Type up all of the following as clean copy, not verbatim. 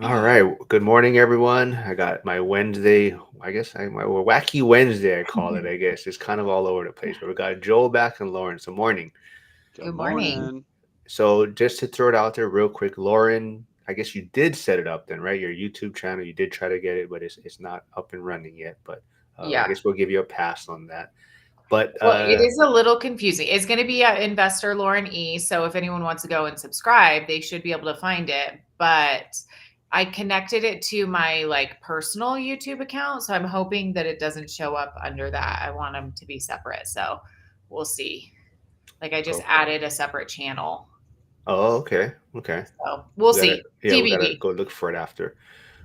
All right. Good morning, everyone. I got my Wednesday, my wacky Wednesday, I call it, I guess. It's kind of all over the place, but we got Joel back and Lauren. So, morning. Good Good morning. morning. So, just to throw it out there real quick, Lauren, I guess you did set it up then, right? Your YouTube channel, you did try to get it, but it's not up and running yet. But I Yeah. guess we'll give you a pass on that. But Well, it is a little confusing. It's going to be at Investor Lauren E. So if anyone wants to go and subscribe, they should be able to find it. But I connected it to my like personal YouTube account. So I'm hoping that it doesn't show up under that. I want them to be separate. So we'll see. Like I just oh, added a separate channel. oh, okay. Okay. So we'll We gotta, see. yeah, we gotta TBD. go look for it after.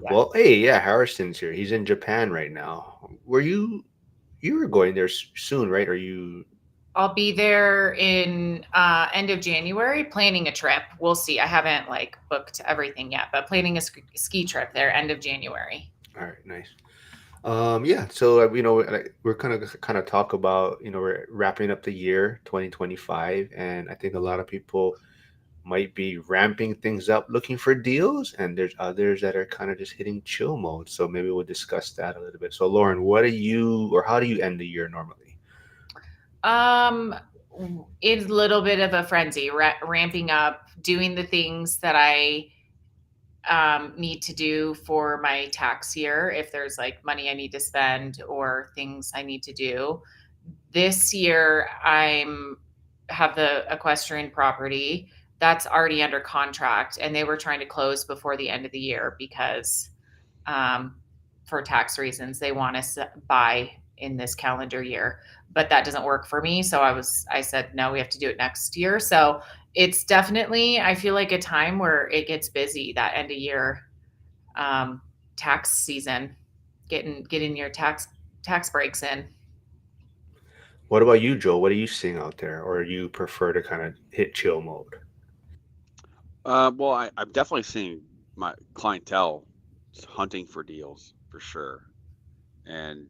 Yeah. Well, hey, yeah, Harrison's here. He's in Japan right now. You were going there soon, right? Are you? I'll be there in end of January planning a trip. We'll see. I haven't like booked everything yet, but planning a ski trip there end of January. All right, nice. Yeah. So like, we're kind of talk about we're wrapping up the year 2025, and I think a lot of people might be ramping things up, looking for deals, and there's others that are kind of just hitting chill mode. So maybe we'll discuss that a little bit. So, Lauren, what do you or how do you end the year normally? Um, it's a little bit of a frenzy, ramping up, doing the things that I need to do for my tax year. If there's like money I need to spend or things I need to do, this year I'm have the equestrian property that's already under contract, and they were trying to close before the end of the year because um, for tax reasons they want us to buy in this calendar year, but that doesn't work for me. So I said no, we have to do it next year. So it's definitely, I feel like, a time where it gets busy, that end of year um, tax season, getting your tax breaks in. What about you, Joe? What are you seeing out there, or you prefer to kind of hit chill mode? I'm definitely seeing my clientele hunting for deals for sure. And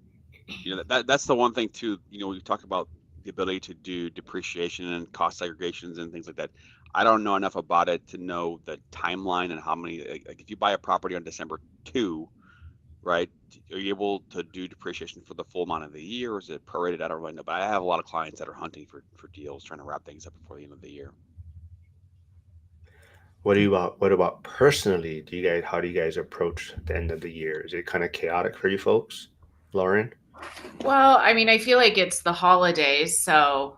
that's the one thing too. We talk about the ability to do depreciation and cost segregations and things like that. I don't know enough about it to know the timeline and how many. Like if you buy a property on December 2, right? Are you able to do depreciation for the full amount of the year, or is it prorated? I don't really know, but I have a lot of clients that are hunting for deals, trying to wrap things up before the end of the year. What about personally? How do you guys approach the end of the year? Is it kind of chaotic for you folks, Lauren? Well, I mean, I feel like it's the holidays, so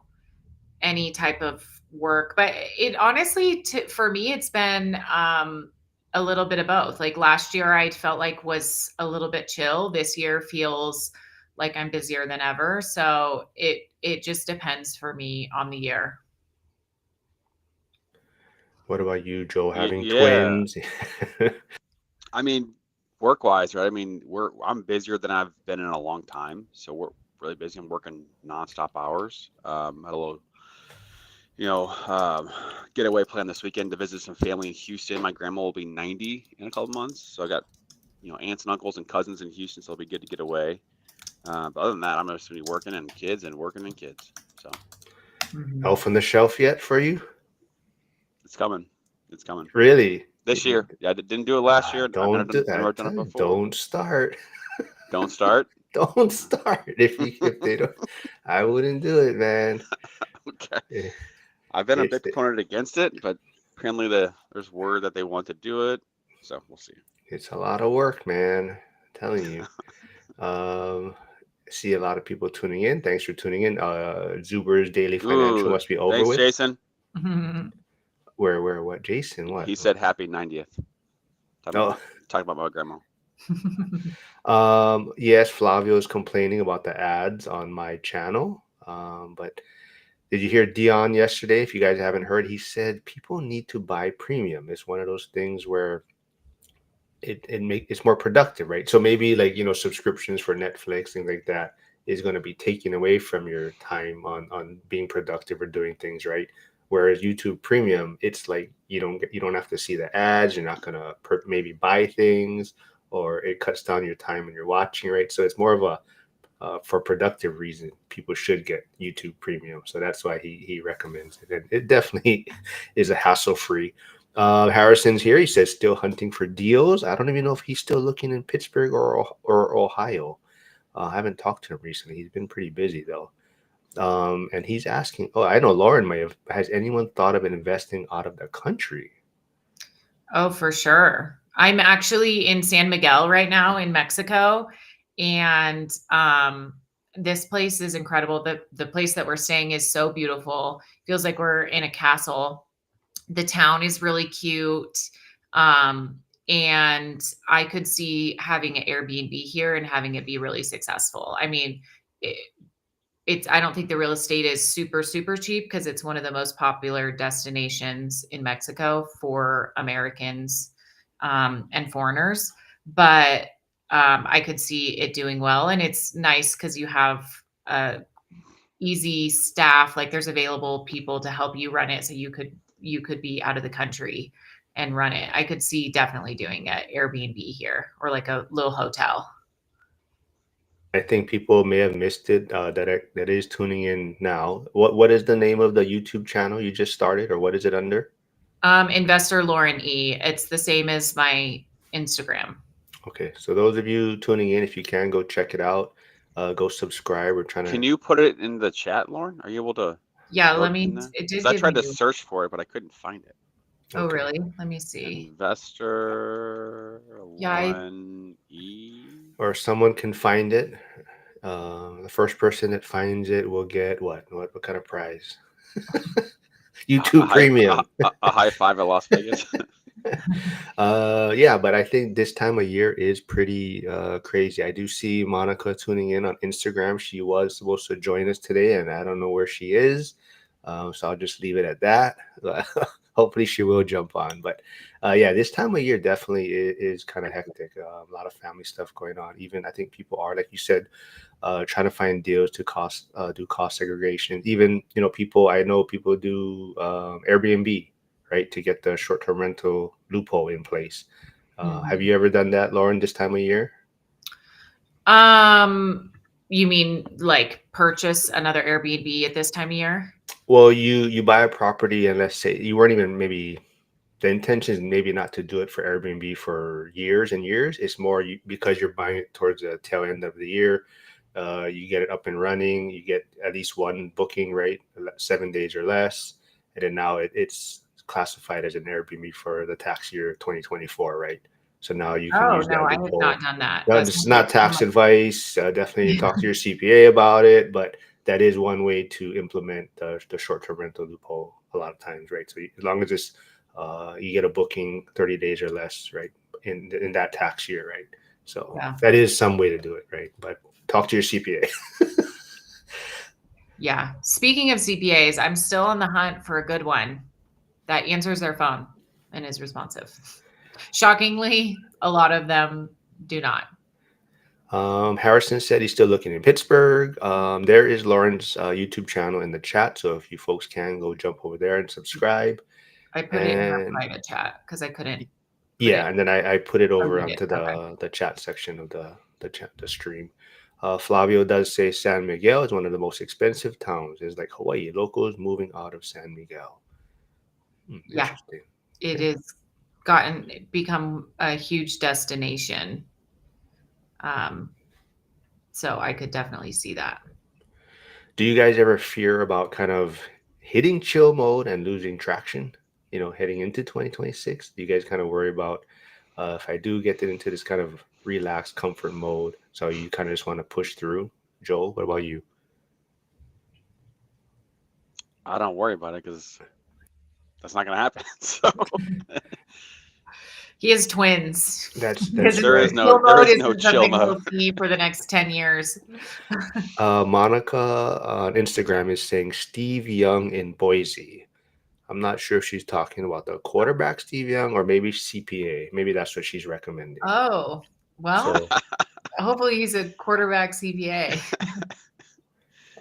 any type of work, but it honestly, for me, it's been a little bit of both. Like last year, I felt like was a little bit chill. This year feels like I'm busier than ever. So it just depends for me on the year. What about you, Joe? Having Yeah, twins? I mean, work-wise, right? I mean, I'm busier than I've been in a long time, so we're really busy. I'm working nonstop hours. Had a little, you know, getaway plan this weekend to visit some family in Houston. My grandma will be 90 in a couple months, so I got, aunts and uncles and cousins in Houston, so it'll be good to get away. But other than that, I'm just gonna be working and kids and working and kids. So Mhm. Elf on the shelf yet for you? it's coming. It's coming Really? this year. Yeah, I didn't do it last year. I've Don't do never that. done it before. Don't start. Don't start. Don't start. If they don't, I wouldn't do it, man. Okay. Eh, I've been a It's big proponent against it, but apparently there's word that they want to do it, so we'll see. it's a lot of work, man. I'm telling you. Um, see a lot of people tuning in. Thanks for tuning in. Zuber's daily financial Ooh, must be over thanks, with. Jason. What? Jason? What? He said happy 90th. Oh, Talking about my grandma. yes, Flavio is complaining about the ads on my channel. But did you hear Dion yesterday? If you guys haven't heard, he said people need to buy premium. It's one of those things where it's more productive, right? So maybe like subscriptions for Netflix, things like that, is going to be taken away from your time on being productive or doing things, right? Whereas YouTube Premium, it's like you don't have to see the ads. You're not gonna maybe buy things, or it cuts down your time when you're watching, right? So it's more of a for productive reason. People should get YouTube Premium, so that's why he recommends it, and it definitely is a hassle free. Harrison's here. He says still hunting for deals. I don't even know if he's still looking in Pittsburgh or Ohio. I haven't talked to him recently. He's been pretty busy though. And he's asking. Oh, I know Lauren may have. Has anyone thought of investing out of the country? Oh, for sure. I'm actually in San Miguel right now in Mexico, and this place is incredible. The place that we're staying is so beautiful. Feels like we're in a castle. The town is really cute. Um, and I could see having an Airbnb here and having it be really successful. I mean, it, it's I don't think the real estate is super super cheap because it's one of the most popular destinations in Mexico for Americans and foreigners. But I could see it doing well, and it's nice because you have easy staff. Like there's available people to help you run it, so you could be out of the country and run it. I could see definitely doing an Airbnb here or like a little hotel. I think people may have missed it. That is tuning in now. What is the name of the YouTube channel you just started, or what is it under? Investor Lauren E. It's the same as my Instagram. Okay, so those of you tuning in, if you can go check it out, go subscribe. We're trying Can to. you put it in the chat, Lauren? Are you able to Yeah, throw it in there? it Because did I give tried me. to search for it, but I couldn't find it. Oh, Okay. really? Let me see. Investor Yeah, I, Lauren E. Or someone can find it. The first person that finds it will get what? What kind of prize? A YouTube high Premium. a high five at Las Vegas. Yeah, but I think this time of year is pretty crazy. I do see Monica tuning in on Instagram. She was supposed to join us today, and I don't know where she is. So I'll just leave it at that. Hopefully, she will jump on. But yeah, this time of year definitely is kind of hectic. A lot of family stuff going on. Even I think people are, like you said, trying to find deals to do cost segregation. Even people I know people do Airbnb, right, to get the short-term rental loophole in place. Have mhm. you ever done that, Lauren, this time of year? Um, you mean like purchase another Airbnb at this time of year? Well, you buy a property and let's say you weren't even maybe the intention is maybe not to do it for Airbnb for years and years. It's more because you're buying it towards the tail end of the year. You get it up and running. You get at least one booking, right? 7 days or less, and then now it's classified as an Airbnb for the tax year 2024, right? So now you can Oh, use no, that I have loophole. not done that. No, That this is sounds like not so tax much. advice. Definitely talk to your CPA about it, but that is one way to implement the short-term rental loophole a lot of times, right? So as long as it's you get a booking 30 days or less, right, in that tax year, right? So Yeah. that is some way to do it, right? But talk to your CPA. Yeah. Speaking of CPAs, I'm still on the hunt for a good one that answers their phone and is responsive. Shockingly, a lot of them do not. Harrison said he's still looking in Pittsburgh. There is Lauren's YouTube channel in the chat, so if you folks can go jump over there and subscribe. I put it in our And private chat because I couldn't put yeah, it and then I put it or over read it. onto Okay. the chat section of the stream. Flavio does say San Miguel is one of the most expensive towns. It's like Hawaii. Locals moving out of San Miguel. Yeah, Interesting. it Okay. is become a huge destination. Um, so I could definitely see that. Do you guys ever fear about kind of hitting chill mode and losing traction? Heading into 2026, do you guys kind of worry about if I do get into this kind of relaxed comfort mode? So you kind of just want to push through. Joel, what about you? I don't worry about it because that's not gonna happen. So He has twins. That's there right. is no Chill there mode is no isn't chill something mode. he'll see for the next 10 years. Monica on Instagram is saying Steve Young in Boise. I'm not sure if she's talking about the quarterback Steve Young or maybe CPA. Maybe that's what she's recommending. Oh, well, So, hopefully he's a quarterback CPA.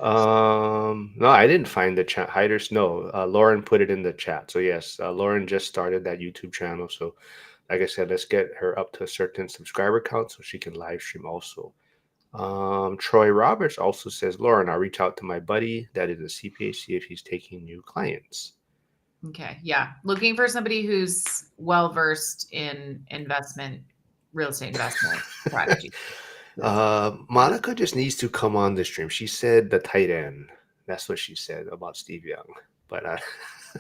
no, I didn't find the chat hiders. No, Lauren put it in the chat. So yes, Lauren just started that YouTube channel. So, like I said, let's get her up to a certain subscriber count so she can live stream also. Troy Roberts also says, Lauren, I'll reach out to my buddy that is a CPA, see if he's taking new clients. Okay. Yeah. Looking for somebody who's well versed in real estate investment strategy. Monica just needs to come on the stream. She said the tight end. That's what she said about Steve Young. But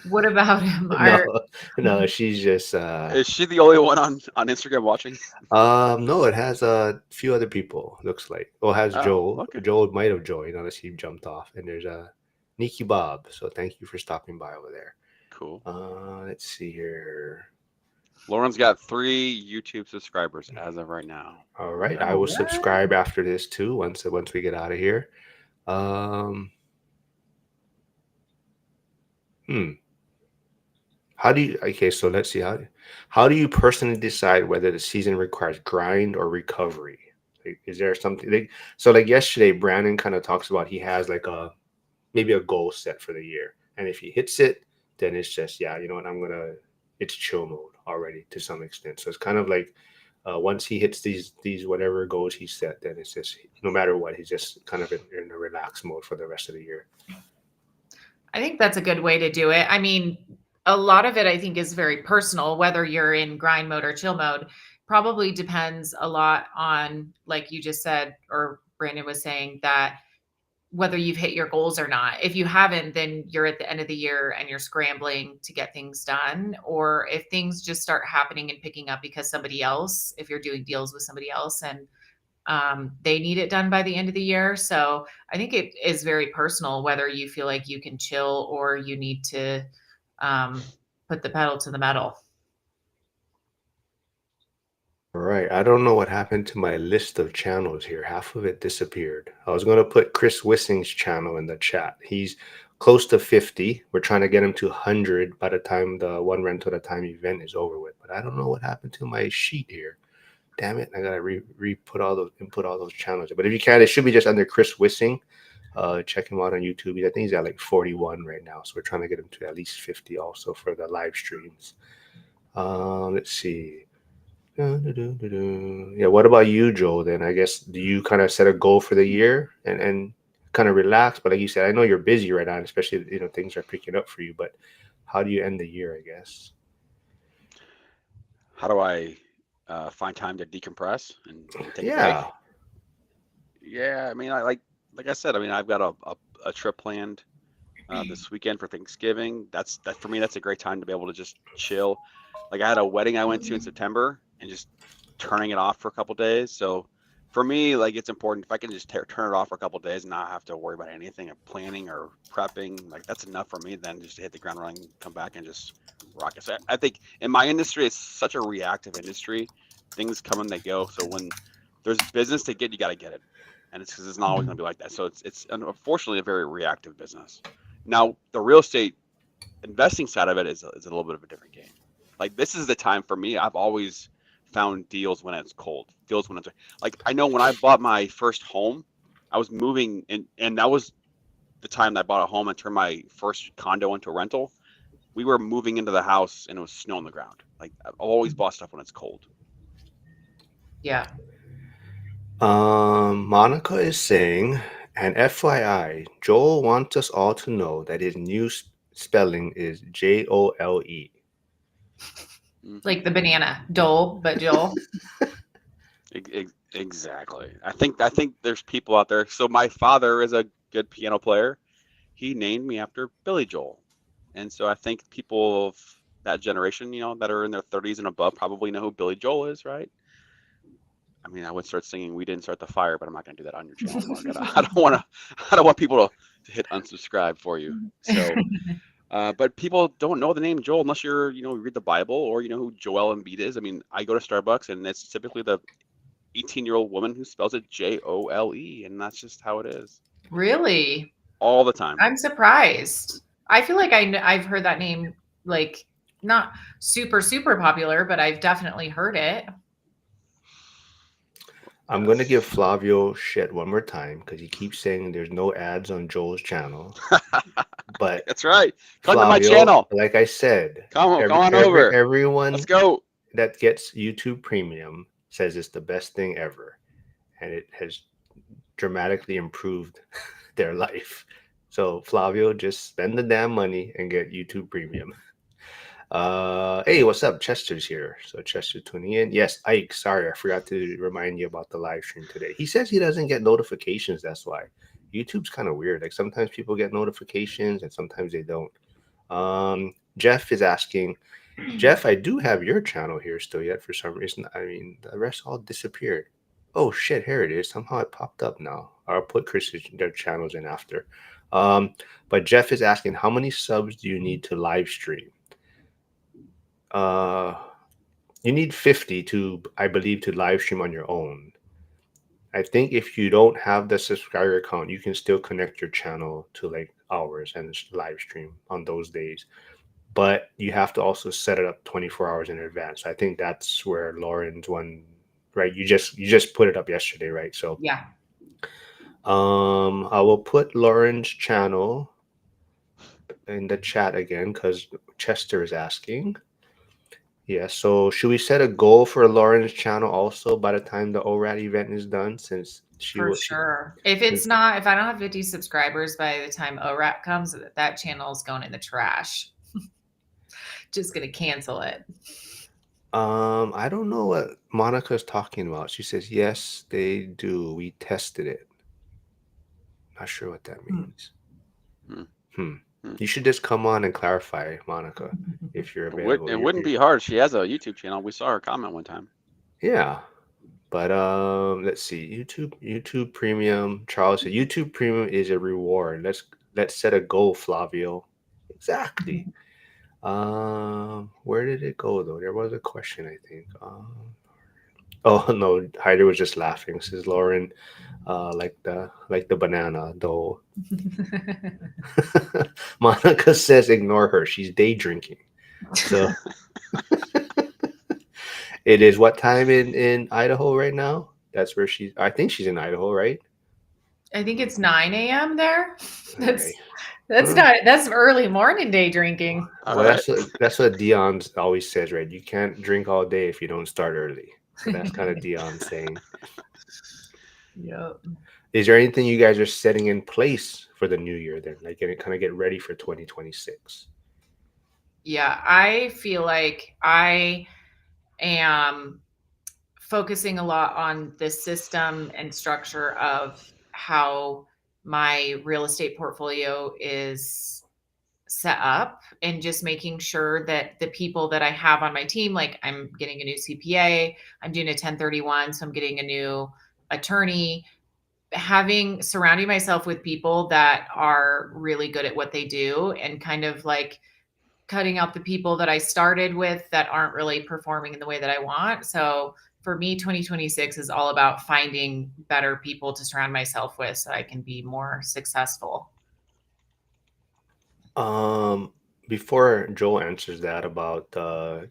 What about him? no, no, she's just Is she the only one on Instagram watching? no, it has a few other people, looks like. Well, it has Oh, Joel. okay, Joel might have joined unless he jumped off. And there's Nikki Bob. So thank you for stopping by over there. cool. Let's see here. Lauren's got 3 YouTube subscribers as of right now. All right, I Oh, will what? subscribe after this too. Once we get out of here. Um, hmm. How do you? Okay, so let's see how do you personally decide whether the season requires grind or recovery? Like, is there something like so? Like yesterday, Brandon kind of talks about he has like a maybe a goal set for the year, and if he hits it, then it's just yeah, you know what, it's chill mode already to some extent. So it's kind of like once he hits these whatever goals he set, then it's just no matter what, he's just kind of in a relaxed mode for the rest of the year. I think that's a good way to do it. I mean, a lot of it I think is very personal, whether you're in grind mode or chill mode. Probably depends a lot on, like you just said, or Brandon was saying, that whether you've hit your goals or not. If you haven't, then you're at the end of the year and you're scrambling to get things done. Or if things just start happening and picking up because somebody else, if you're doing deals with somebody else and they need it done by the end of the year. So I think it is very personal whether you feel like you can chill or you need to um, put the pedal to the metal. All right. I don't know what happened to my list of channels here. Half of it disappeared. I was going to put Chris Wissing's channel in the chat. He's close to 50. We're trying to get him to 100 by the time the one rental at a time event is over with. But I don't know what happened to my sheet here. Damn it. I got to re-put all those, input all those channels. But if you can, it should be just under Chris Wissing. Check him out on YouTube. I think he's at like 41 right now. So we're trying to get him to at least 50 also for the live streams. Let's see. Yeah, what about you, Joel? Then I guess do you kind of set a goal for the year and kind of relax? But like you said, I know you're busy right now, and especially things are picking up for you. But how do you end the year? I guess. How do I find time to decompress and take a Yeah. break? Yeah, I mean, like I said, I mean, I've got a trip planned this weekend for Thanksgiving. That for me, that's a great time to be able to just chill. Like I had a wedding I went to in September and just turning it off for a couple days. So for me, like it's important if I can just turn it off for a couple days and not have to worry about anything of planning or prepping. Like that's enough for me. Then just to hit the ground running, come back and just rock it. So I think in my industry, it's such a reactive industry. Things come and they go. So when there's business to get, you got to get it, and it's because it's not always going to be like that. So it's unfortunately a very reactive business. Now the real estate investing side of it is a little bit of a different game. Like this is the time for me. I've always found deals when it's cold, deals when it's like I know when I bought my first home, I was moving and that was the time that I bought a home and turned my first condo into a rental. We were moving into the house and it was snow on the ground. Like I've always bought stuff when it's cold. Yeah. Monica is saying, and FYI, Joel wants us all to know that his new spelling is Jole. Mm-hmm. Like the banana, Dole, but Joel. Exactly. I think there's people out there. So my father is a good piano player. He named me after Billy Joel. And so I think people of that generation, that are in their 30s and above probably know who Billy Joel is, right? I mean, I would start singing "We Didn't Start the Fire," but I'm not going to do that on your channel, Mark. I don't want to. I don't want people to hit unsubscribe for you. So, but people don't know the name Joel unless you read the Bible or you know who Joel Embiid is. I mean, I go to Starbucks and it's typically the 18-year-old woman who spells it Jole, and that's just how it is Really? all the time. I'm surprised. I feel like I've heard that name, like not super, super popular, but I've definitely heard it. I'm going to give Flavio shit one more time because he keeps saying there's no ads on Joel's channel. But That's right. Come to my Flavio, channel. like I said, Come on over. everyone Let's go. that gets YouTube Premium says it's the best thing ever, and it has dramatically improved their life. So Flavio, just spend the damn money and get YouTube Premium. Hey, what's up? Chester's here. So Chester tuning in. Yes, Ike. Sorry, I forgot to remind you about the live stream today. He says he doesn't get notifications. That's why. YouTube's kind of weird. Like sometimes people get notifications and sometimes they don't. Jeff is asking, Jeff, I do have your channel here still yet for some reason. I mean, the rest all disappeared. Oh shit, here it is. Somehow it popped up now. I'll put Chris's their channels in after. Um, but Jeff is asking, how many subs do you need to live stream? Uh, you need 50 to, I believe, to live stream on your own. I think if you don't have the subscriber count, you can still connect your channel to like hours and live stream on those days. But you have to also set it up 24 hours in advance. I think that's where Lauren's one, right? You just put it up yesterday, right? So Yeah. I will put Lauren's channel in the chat again because Chester is asking. Yeah, so should we set a goal for Lauren's channel also by the time the ORAD event is done, since For sure. If it's not, if I don't have 50 subscribers by the time ORAP comes, that channel is going in the trash. Just gonna cancel it. I don't know what Monica's talking about. She says, yes, they do. We tested it. Not sure what that means. Hmm. Hmm. Hmm. You should just come on and clarify, Monica, if you're available. It wouldn't be hard. She has a YouTube channel. We saw her comment one time. Yeah. But let's see. YouTube Premium. Charles said YouTube Premium is a reward. Let's set a goal, Flavio. Exactly. Where did it go though? There was a question, I think. Oh no, Hyder was just laughing. Says Lauren, like the banana though. Monica says ignore her. She's day drinking. So it is what time in Idaho right now? That's where I think she's in Idaho, right? I think it's 9 a.m. there. All right. That's early morning day drinking. All Well, right. that's what Dion always says, right? You can't drink all day if you don't start early. So that's kind of Dion saying. Yep. Is there anything you guys are setting in place for the new year then? Like get ready for 2026? Yeah, I feel like I am focusing a lot on the system and structure of how my real estate portfolio is set up, and just making sure that the people that I have on my team, like I'm getting a new CPA, I'm doing a 1031, so I'm getting a new attorney, surrounding myself with people that are really good at what they do, and kind of like cutting out the people that I started with that aren't really performing in the way that I want. So for me, 2026 is all about finding better people to surround myself with so I can be more successful. Um, Before Joel answers that about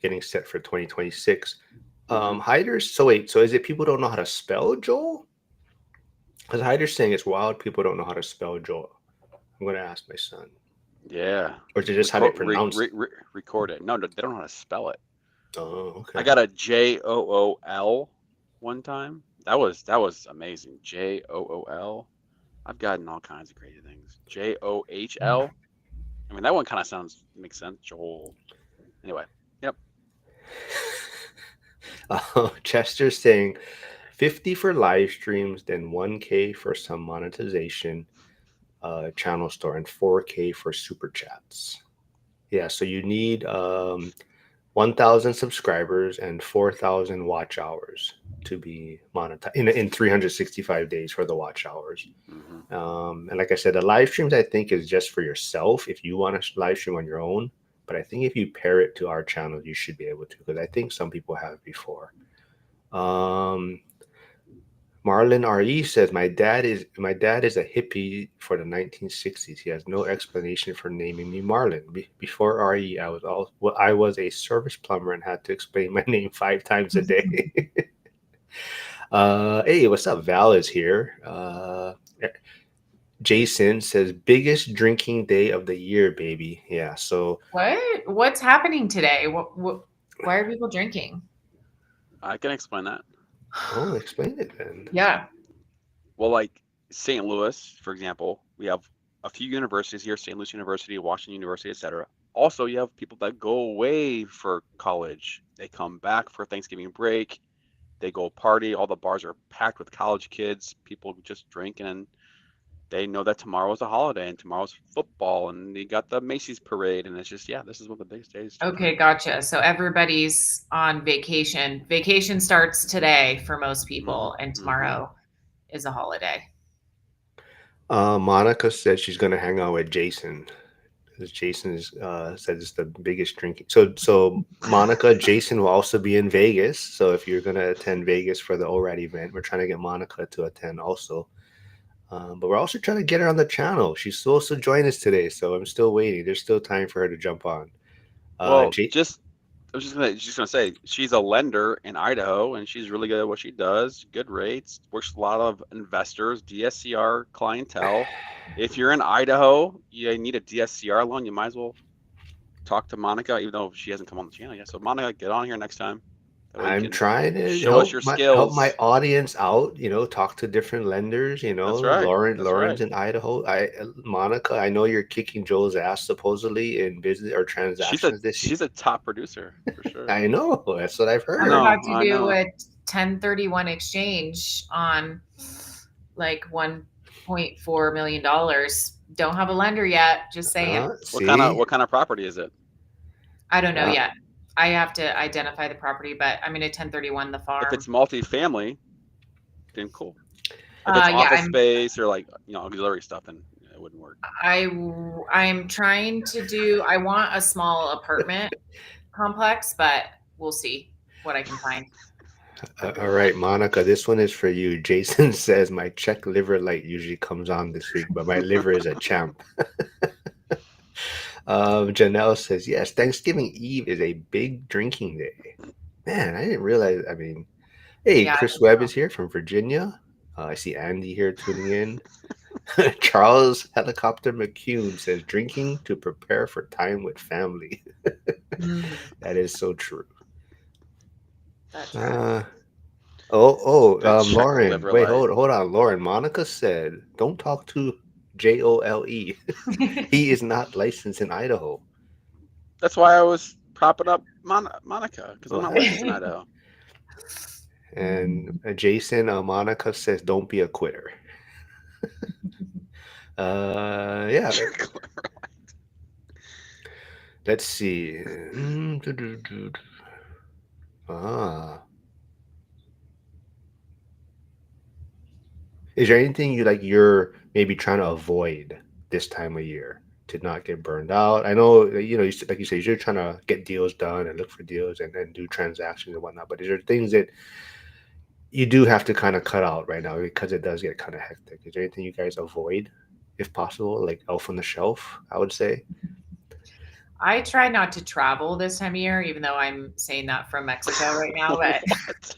getting set for 2026, Hyder's, so wait, so is it people don't know how to spell Joel? Because Hyder's saying it's wild people don't know how to spell Joel. I'm gonna ask my son. Yeah. Or is it just how they pronounce it? Record it. No, they don't know how to spell it. Oh, okay. I got a JOOL one time. That was amazing. JOOL. I've gotten all kinds of crazy things. JOHL. I mean, that one kind of makes sense. Joel. Anyway, yep. Chester's saying 50 for live streams, then 1K for some monetization, channel store, and 4K for super chats. Yeah, so you need 1,000 subscribers and 4,000 watch hours to be monetized in 365 days for the watch hours. Mm-hmm. And like I said, the live streams I think is just for yourself if you want to live stream on your own. But I think if you pair it to our channel, you should be able to, because I think some people have before. Marlon RE says my dad is a hippie for the 1960s. He has no explanation for naming me Marlon. Before RE, I was a service plumber and had to explain my name 5 times a day. Hey, what's up? Val is here. Jason says biggest drinking day of the year, baby. Yeah. So What's happening today? Why are people drinking? I can explain that. oh, explain it then. Yeah. Well, like St. Louis, for example, we have a few universities here: St. Louis University, Washington University, etc. also you have people that go away for college. They come back for Thanksgiving break. They go party. All the bars are packed with college kids. People just drinking, and they know that tomorrow's a holiday and tomorrow's football, and you got the Macy's parade, and it's just, yeah, this is one of the biggest days to Okay, drink. gotcha. So everybody's on vacation. Vacation starts today for most Hmm. people, and Hmm. tomorrow is a holiday. Monica said she's gonna hang out with Jason. Because Jason is said it's the biggest drinking. So Monica, Jason will also be in Vegas. So if you're gonna attend Vegas for the ORAD event, we're trying to get Monica to attend also. But we're also trying to get her on the channel. She's supposed to join us today, so I'm still waiting. There's still time for her to jump on. Well, J just I was just gonna say she's a lender in Idaho, and she's really good at what she does. Good rates, works with a lot of investors, DSCR clientele. If you're in Idaho, you need a DSCR loan, you might as well talk to Monica, even though she hasn't come on the channel yet. So Monica, get on here next time. That way you I'm can trying to show us your help my skills. audience out, talk to different lenders, That's right. That's right. Lauren's in Idaho. Monica, I know you're kicking Joe's ass supposedly in business or She's a transactions this year. she's a top producer for sure. I know, that's what I've I I'm heard. about know. to I do know. a 1031 exchange on like $1.4 million. Don't have a lender yet. Just saying. See, What kind of property is it? I don't know uh, yet. I have to identify the property, but I'm going to 1031 the If farm. it's multifamily, then cool. If it's Yeah, office space or like auxiliary stuff, then it wouldn't work. I'm trying to do. I want a small apartment complex, but we'll see what I can find. all right, Monica, this one is for you. Jason says my Czech liver light usually comes on this week, but my liver is a champ. Janelle says, yes, Thanksgiving Eve is a big drinking day. Man, I didn't realize. I mean, hey, Yeah, I Chris don't Webb know. is here from Virginia. I see Andy here tuning in. Charles Helicopter McCune says, drinking to prepare for time with family. Mm, That is so true. that's true. Uh, The Czech Lauren, liver wait, light. hold on, Lauren. Monica said, don't talk to Jole. He is not licensed in Idaho. That's why I was propping up Monica because I'm not What? licensed in Idaho. And Jason, Monica says, don't be a quitter. Yeah. Let's see. Ah. Is there anything you're maybe trying to avoid this time of year to not get burned out? I know, like you say, you're trying to get deals done and look for deals and do transactions and whatnot. But is there things that you do have to kind of cut out right now because it does get kind of hectic? Is there anything you guys avoid, if possible, like elf on the shelf, I would say? I try not to travel this time of year, even though I'm saying that from Mexico right now. But What?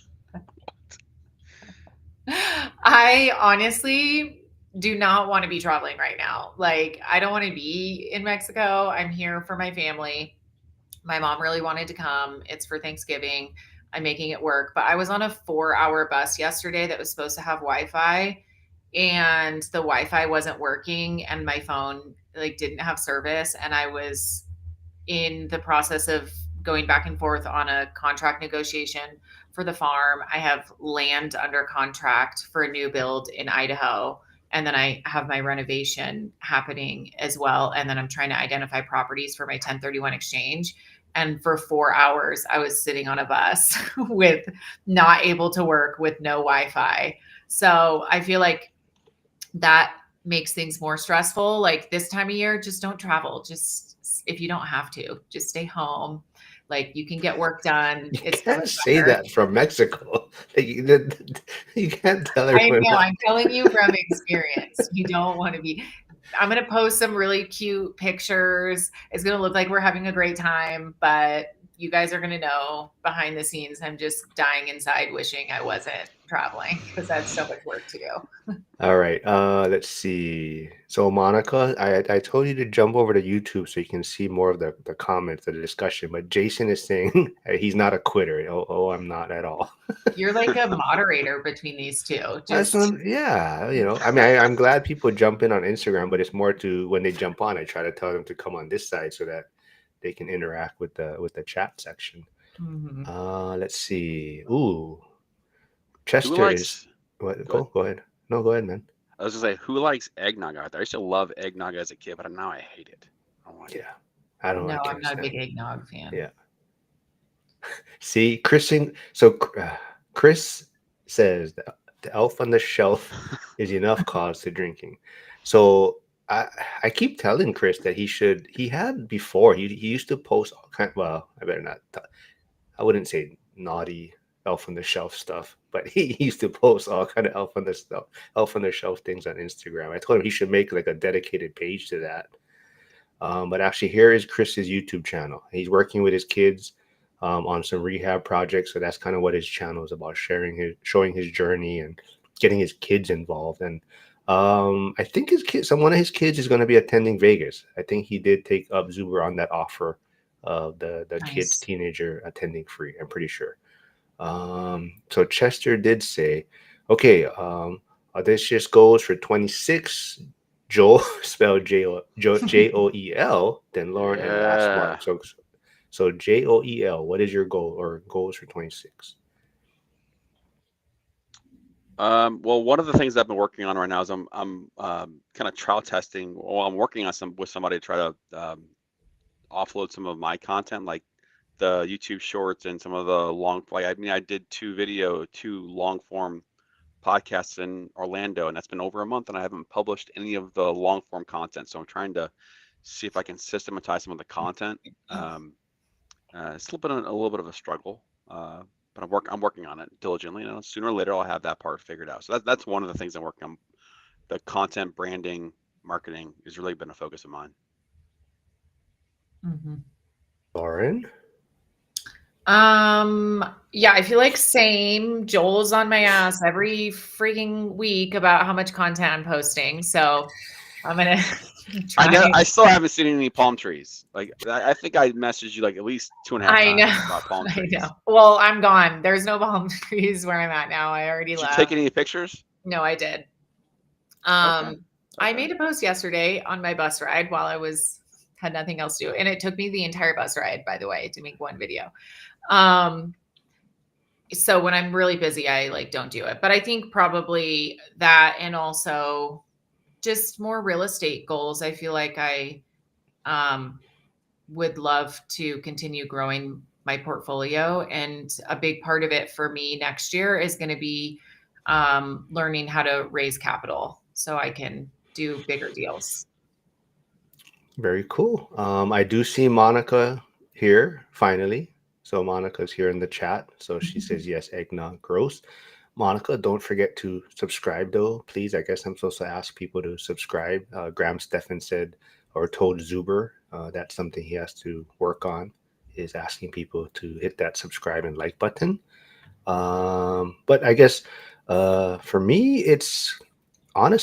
I honestly do not want to be traveling right now. Like, I don't want to be in Mexico. I'm here for my family. My mom really wanted to come. It's for Thanksgiving. I'm making it work. But I was on a 4-hour bus yesterday that was supposed to have Wi-Fi, and the Wi-Fi wasn't working, and my phone like didn't have service, and I was in the process of going back and forth on a contract negotiation for the farm. I have land under contract for a new build in Idaho. And then I have my renovation happening as well. And then I'm trying to identify properties for my 1031 exchange. And for 4 hours, I was sitting on a bus with not able to work with no Wi Fi. So I feel like that makes things more stressful. Like this time of year, just don't travel. Just if you don't have to, just stay home. Like you can get work done. You It's so can't much say better. that from Mexico. Like, you can't tell I everyone know. that. I'm telling you from experience. You don't want to be. I'm going to post some really cute pictures. It's going to look like we're having a great time, but you guys are going to know behind the scenes. I'm just dying inside wishing I wasn't traveling because that's so much work to do. All right. Let's see. So Monica, I told you to jump over to YouTube so you can see more of the comments of the discussion. But Jason is saying he's not a quitter. Oh, I'm not at all. You're like a moderator between these two. Just Yeah. I mean, I'm glad people jump in on Instagram, but it's more to when they jump on, I try to tell them to come on this side so that they can interact with the chat section. Mhm. Let's see. Ooh, Who Chester is likes? what? Go ahead. Go ahead. No, go ahead, man. I was gonna say, who likes eggnog out there? I used to love eggnog as a kid, but now I hate it. I don't like it. Yeah, I don't No, like I'm it. not a big eggnog fan. Yeah. See, Chris says the elf on the shelf is enough cause to drinking. So I I keep telling Chris that he had before he used to post all kind well I better not I wouldn't say naughty elf on the shelf stuff, but he used to post all kind of elf on the shelf things on Instagram. I told him he should make like a dedicated page to that. But actually, here is Chris's YouTube channel. He's working with his kids on some rehab projects. So that's kind of what his channel is about, showing his journey and getting his kids involved. And I think one of his kids is going to be attending Vegas. I think he did take up Zuber on that offer of the kid's Nice. teenager attending free. I'm pretty sure. So Chester did say, okay, this just goes for 26. Joel spelled Joel, then Lauren, and last Yeah. Mark. So Joel, what is your goal or goals for 26? Well, one of the things I've been working on right now is I'm kind of trial testing. Well, I'm working on some with somebody to try to offload some of my content, like the YouTube shorts and some of the long. Like I mean, I did two long form podcasts in Orlando, and that's been over a month, and I haven't published any of the long form content. So I'm trying to see if I can systematize some of the content. Um, it's a little bit of a struggle, but I'm working on it diligently. You know, sooner or later I'll have that part figured out. So that's one of the things I'm working on. The content branding, marketing has really been a focus of mine. Mhm. Lauren? Yeah, I feel like same. Joel's on my ass every freaking week about how much content I'm posting. So I'm gonna try. I still haven't seen any palm trees. Like I think I messaged you like at least two and a half I know. times about palm I know. trees. Well, I'm gone. There's no palm trees where I'm at now. I already Did you take left. any pictures? No, I did. Okay. I Okay. made a post yesterday on my bus ride while I had nothing else to do. And it took me the entire bus ride, by the way, to make one video. Um, so when I'm really busy, I like don't do it. But I think probably that and also just more real estate goals. I feel like I um would love to continue growing my portfolio. And a big part of it for me next year is going to be learning how to raise capital so I can do bigger deals. Very cool. I do see Monica here finally. So Monica's here in the chat. So she says yes, eggnog gross. Monica, don't forget to subscribe though, please. I guess I'm supposed to ask people to subscribe. Graham Stephan said or told Zuber that's something he has to work on is asking people to hit that subscribe and like button. But I guess for me, it's kind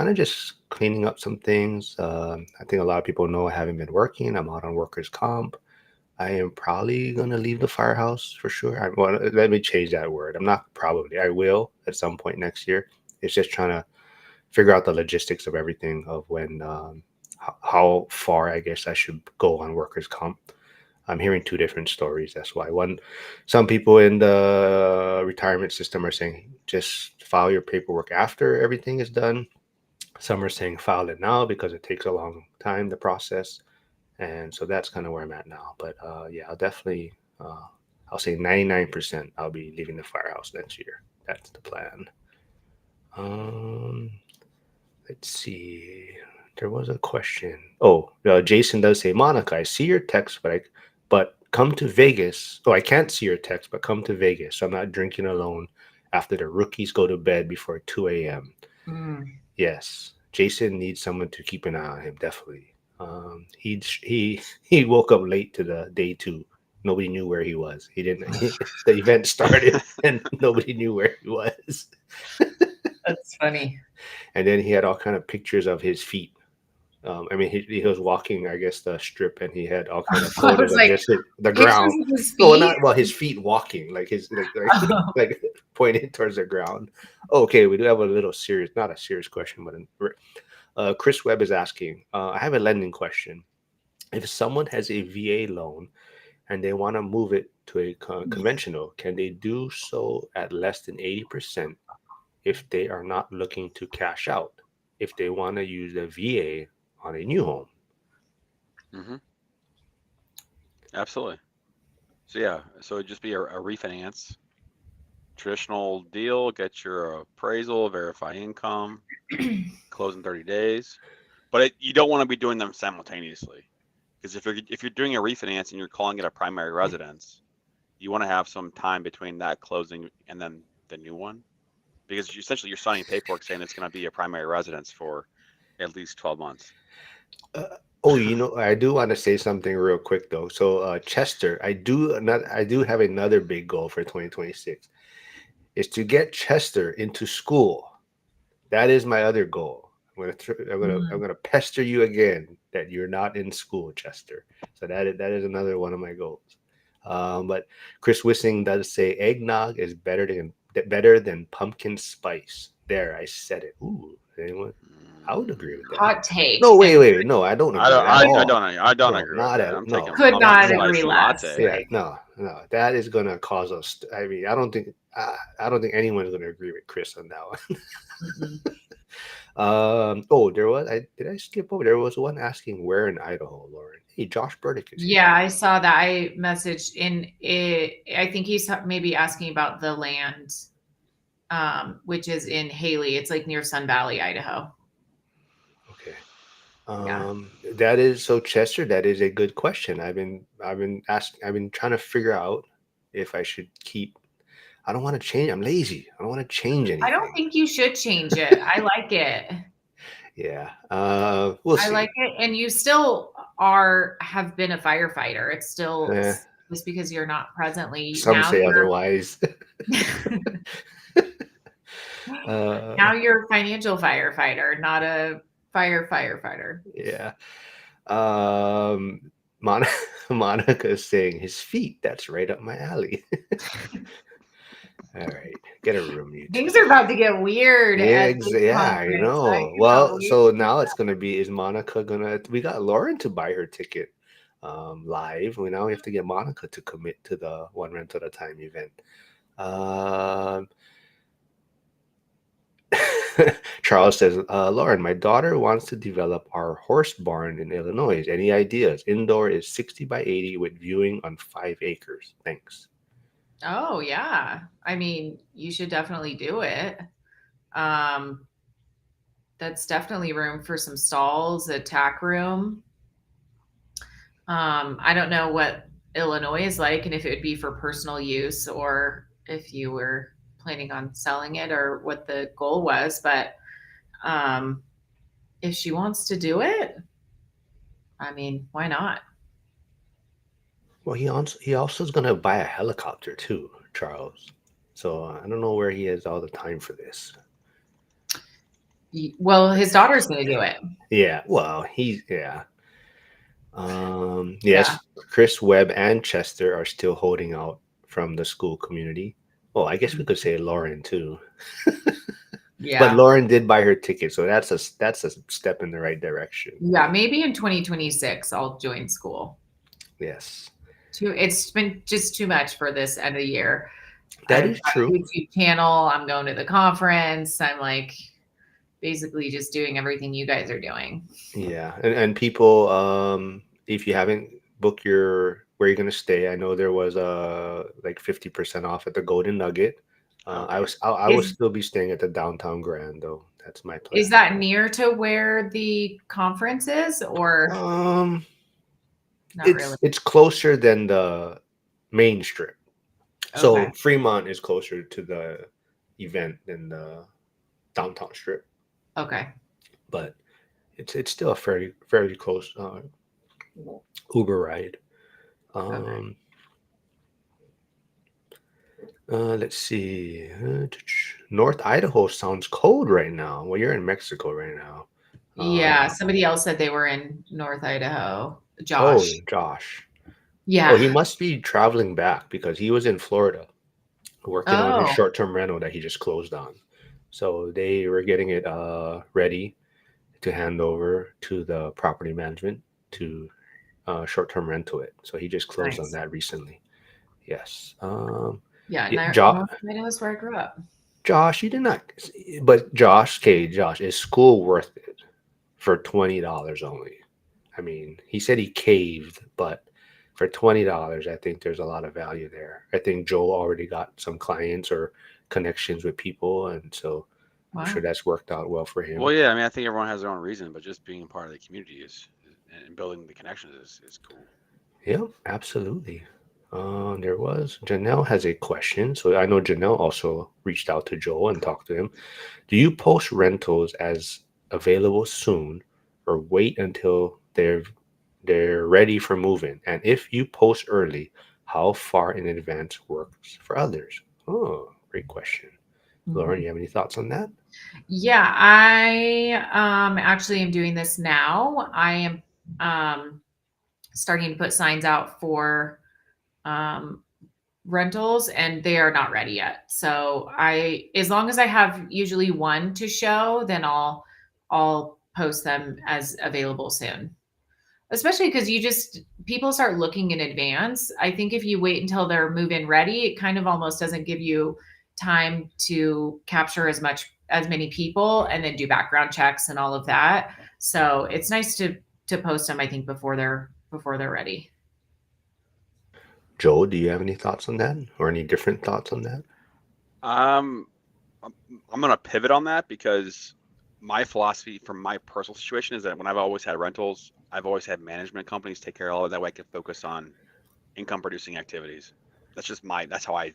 of just cleaning up some things. I think a lot of people know I haven't been working. I'm out on workers' comp. I am probably gonna leave the firehouse for sure. Well, let me change that word. I'm not probably. I will at some point next year. It's just trying to figure out the logistics of everything of when how far I guess I should go on workers' comp. I'm hearing two different stories. That's why some people in the retirement system are saying just file your paperwork after everything is done. Some are saying file it now because it takes a long time to process, and so that's kind of where I'm at now. But yeah, I'll definitely, I'll say 99% I'll be leaving the firehouse next year. That's the plan. Um, let's see. There was a question. Oh, Jason does say, Monica, I see your text, but come to Vegas. Oh, I can't see your text, but come to Vegas. So I'm not drinking alone after the rookies go to bed before 2 a.m. Mm. Yes, Jason needs someone to keep an eye on him. Definitely. He woke up late to the day two. Nobody knew where he was. He didn't. The event started and nobody knew where he was. That's funny. And then he had all kind of pictures of his feet. I mean, he was walking, I guess, the strip, and he had all kind of I photos was of like, just the pictures ground. of his No, feet. not well, his feet walking, like his like Oh. like pointed towards the ground. Okay, we do have a little serious, not a serious question, but Chris Webb is asking. I have a lending question. If someone has a VA loan and they want to move it to a conventional, can they do so at less than 80% if they are not looking to cash out? If they want to use the VA on a new home? Hmm. Absolutely. So yeah, so it'd just be a refinance, traditional deal. Get your appraisal, verify income, close in 30 days. But you don't want to be doing them simultaneously, because if you're doing a refinance and you're calling it a primary residence, you want to have some time between that closing and then the new one, because essentially you're signing paperwork saying it's going to be a primary residence for at least 12 months. Uh, oh, I do want to say something real quick though. So, Chester, I do have another big goal for 2026 is to get Chester into school. That is my other goal. I'm Mm. gonna pester you again that you're not in school, Chester. So that is another one of my goals. But Chris Wissing does say eggnog is better than pumpkin spice. There, I said it. Ooh, anyone? I would agree with that. Hot take, No, wait, and wait, no, I don't I agree don't. at could all. I don't No, agree with not that. at I'm no, taking could pumpkin not no. agree spice less. latte. Yeah, Like, no. That is gonna cause us. I mean, I don't think anyone's gonna agree with Chris on that one. mm-mm. Oh, there was. Did I skip over? There was one asking where in Idaho, Lauren. Hey, Josh Burdick is here. Yeah, I saw that. I messaged in it. I think he's maybe asking about the land, which is in Haley. It's like near Sun Valley, Idaho. Okay. Yeah. That is so, Chester. That is a good question. I've been trying to figure out if I should keep. I don't want to change. I'm lazy. I don't want to change I don't anything. think you should change it. I like it. Yeah. We'll I see. like it. And you still have been a firefighter. It's still Eh, just because you're not presently some say otherwise. now uh, you're a financial firefighter, not a firefighter. yeah. Mon- Monica is saying his feet. That's right up my alley. All right, get a room, you two. Things are about to get weird at this Yeah, I conference. I know. cannot Well, wait. so now it's gonna be, is Monica gonna? We got Lauren to buy her ticket live. We now have to get Monica to commit to the one rent at a time event. Um, Charles says, Lauren, my daughter wants to develop our horse barn in Illinois. Any ideas? Indoor is 60 by 80 with viewing on 5 acres. Thanks. Oh yeah. I mean, you should definitely do it. Um, that's definitely room for some stalls, a tack room. I don't know what Illinois is like and if it would be for personal use or if you were planning on selling it or what the goal was, but um, if she wants to do it, I mean, why not? Well, he also is gonna buy a helicopter too, Charles. So I don't know where he has all the time for this. Well, his daughter's going to do it. Yeah, well, yeah. Yeah. Yes, Chris Webb and Chester are still holding out from the school community. Well, I guess we could say Lauren too. But Yeah. Lauren did buy her ticket, so that's a step in the right direction. Yeah. Maybe in 2026, I'll join school. Yes, It's been just too much for this end of the year. that I've is got a true. YouTube channel. I'm going to the conference. I'm like basically just doing everything you guys are doing. Yeah, and people, if you haven't booked your where you're gonna stay, I know there was like 50% off at the Golden Nugget. Oh, I will Is still be staying at the Downtown Grand though. That's my is plan. that near to where the conference is or Um, not really? it's closer than the main strip. So Okay. Fremont is closer to the event than the downtown strip, Okay. but it's still a fairly close Uber ride. Okay. Um, let's see. North Idaho sounds cold right now. Well, you're in Mexico right now. Yeah. Somebody else said they were in North Idaho. Oh, Josh. Josh. Oh, Yeah. he must be traveling back because he was in Florida working on his Oh, short-term rental that he just closed on. So they were getting it ready to hand over to the property management to short-term rental it. So he just closed on Nice. that recently. Yes. Yeah, Yeah, North Carolina is where I grew up. Josh, you did not. But Josh, okay, Josh, is school worth it for $20 only? I mean, he said he caved, but for $20, I think there's a lot of value there. I think Joel already got some clients or connections with people, and so I'm sure Wow. that's worked out well for Well, him. yeah, I mean, I think everyone has their own reason, but just being a part of the community and building the connections is cool. Yeah, absolutely. There was Janelle has a question. So I know Janelle also reached out to Joel and talked to him. Do you post rentals as available soon or wait until they're ready for moving? And if you post early, how far in advance works for others? Oh, great question. Lauren, Mhm. you have any thoughts on that? Yeah, I actually am doing this now. I am um, starting to put signs out for um, rentals, and they are not ready yet. So as long as I have usually one to show, then I'll post them as available soon. Especially because people start looking in advance. I think if you wait until they're move-in ready, it kind of almost doesn't give you time to capture as many people and then do background checks and all of that. So it's nice to post them, I think, before they're ready. Joel, do you have any thoughts on that or any different thoughts on that? Um, I'm, I'm gonna pivot on that because my philosophy from my personal situation is that when I've always had rentals, I've always had management companies take care of all of that way I can focus on income producing activities. That's how I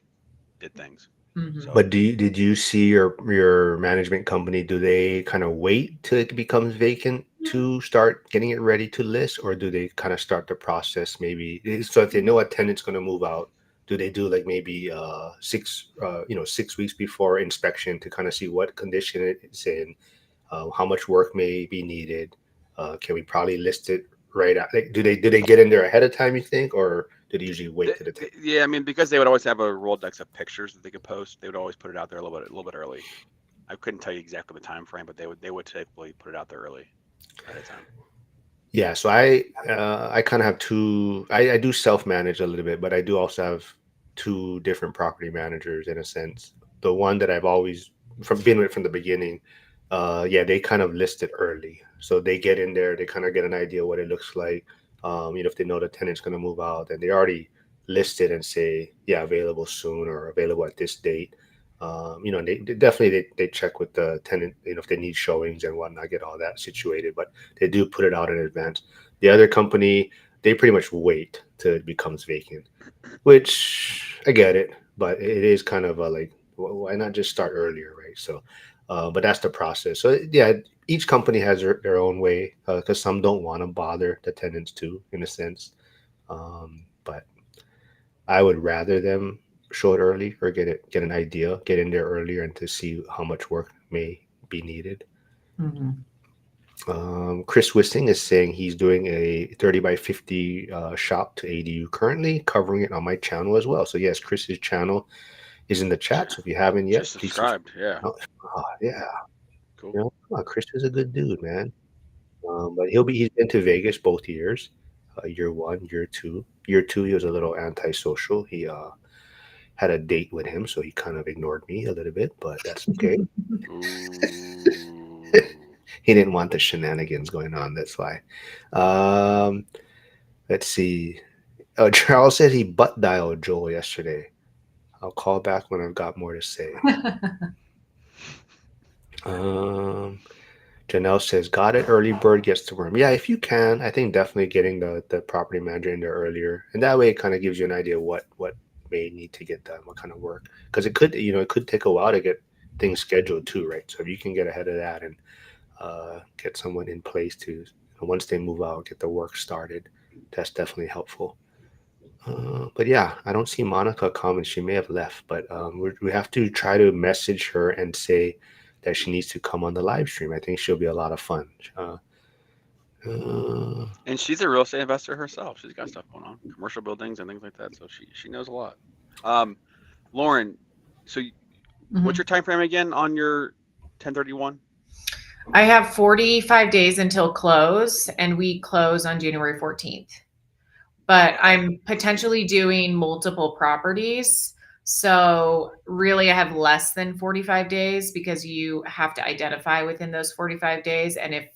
did things. Hmm. So But did you see your management company, do they kind of wait till it becomes vacant to start getting it ready to list, or do they kind of start the process maybe so if they know a tenant's going to move out, do they do like maybe 6 weeks before inspection to kind of see what condition it's in, how much work may be needed, can we probably list it right out? Like, do they get in there ahead of time, you think, or do they usually wait to the tenant? yeah, I mean because they would always have a Rolodex of pictures that they could post, they would always put it out there a little bit early. I couldn't tell you exactly the time frame, but they would typically put it out there early ahead of time. Yeah, so I kind of have two. I do self manage a little bit, but I do also have two different property managers in a sense. The one that I've always been with from the beginning, yeah, they kind of list it early, so they get in there, they kind of get an idea what it looks like. If they know the tenant's going to move out, and they already list it and say, yeah, available soon or available at this date. And they definitely they check with the tenant, if they need showings and whatnot, get all that situated. But they do put it out in advance. The other company, they pretty much wait till it becomes vacant, which I get it, but it is kind of a like, why not just start earlier, right? So, but that's the process. So yeah, each company has their own way because some don't want to bother the tenants too, in a sense. But I would rather them show it early or get an idea, get in there earlier, and to see how much work may be needed. Hmm. Chris Wisting is saying he's doing a 30 by 50 shop to ADU currently, covering it on my channel as well. So, yes, Chris's channel is in the chat. So, if you haven't yet, Just please subscribe. subscribed. Yeah, Oh, yeah. cool. Chris is a good dude, man. But he's been to Vegas both years, year one, year two. Year two, he was a little antisocial. He had a date with him, so he kind of ignored me a little bit, but that's okay. Ooh. He didn't want the shenanigans going on. That's why. Um, let's see. Charles said he butt dialed Joel yesterday. I'll call back when I've got more to say. Um, Janelle says, got it. Early bird gets the worm. Yeah, if you can, I think definitely getting the property manager in there earlier, and that way it kind of gives you an idea what may need to get done, what kind of work, because it could take a while to get things scheduled too, right? So if you can get ahead of that and get someone in place to once they move out, get the work started, that's definitely helpful. But yeah, I don't see Monica comment. She may have left, but we have to try to message her and say that she needs to come on the live stream. I think she'll be a lot of fun. Uh, And she's a real estate investor herself. She's got stuff going on, commercial buildings and things like that. So she knows a lot. Um, Lauren, so what's Hmm. your time frame again on your 1031? I have 45 days until close, and we close on January 14th. but I'm potentially doing multiple properties. So really, I have less than 45 days because you have to identify within those 45 days. And if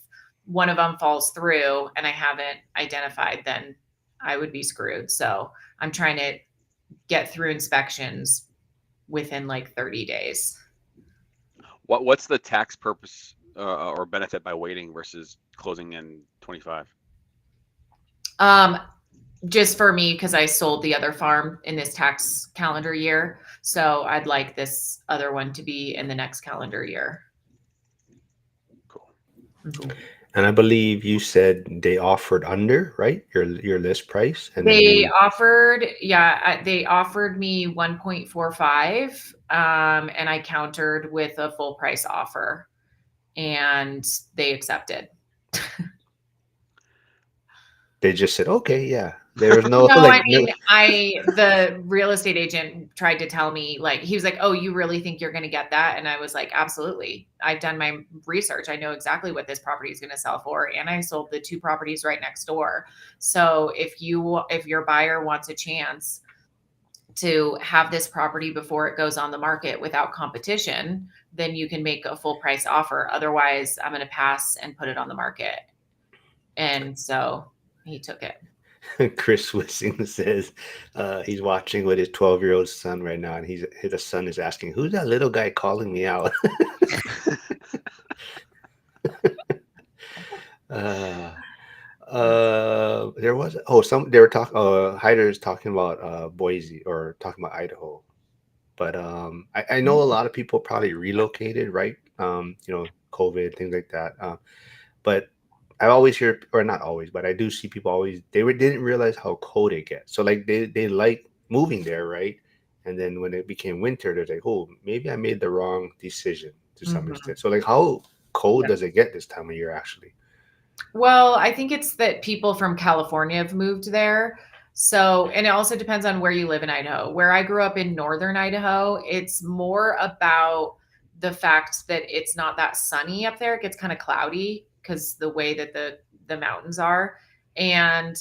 one of them falls through and I haven't identified, then I would be screwed. So I'm trying to get through inspections within like 30 days. What's the tax purpose or benefit by waiting versus closing in 25? Um, just for me, because I sold the other farm in this tax calendar year. So I'd like this other one to be in the next calendar year. Cool. Mhm. And I believe you said they offered under, right? Your list price, and then They you offered, yeah, they offered me 1.45, and I countered with a full price offer, and they accepted. they just said, okay, yeah. There was no No, I like no mean, the real estate agent tried to tell me, like, he was like, "Oh, you really think you're going to get that?" And I was like, "Absolutely. I've done my research. I know exactly what this property is going to sell for, and I sold the two properties right next door. So if your buyer wants a chance to have this property before it goes on the market without competition, then you can make a full price offer. Otherwise, I'm going to pass and put it on the market." And so he took it. Chris Wissing says he's watching with his 12-year-old son right now, and his son is asking, "Who's that little guy calling me out?" uh, there was some they were talking. Hyder's talking about Boise or talking about Idaho, but I know a lot of people probably relocated, right? COVID things like that. But I always hear, or not always, but I do see people always didn't realize how cold it gets. So like they like moving there, right? And then when it became winter, they're like, oh, maybe I made the wrong decision to some Mhm. extent. So like, how cold Yeah. does it get this time of year actually? Well, I think it's that people from California have moved there. So, and it also depends on where you live in Idaho. Where I grew up in northern Idaho, it's more about the fact that it's not that sunny up there. It gets kind of cloudy because the way that the mountains are. And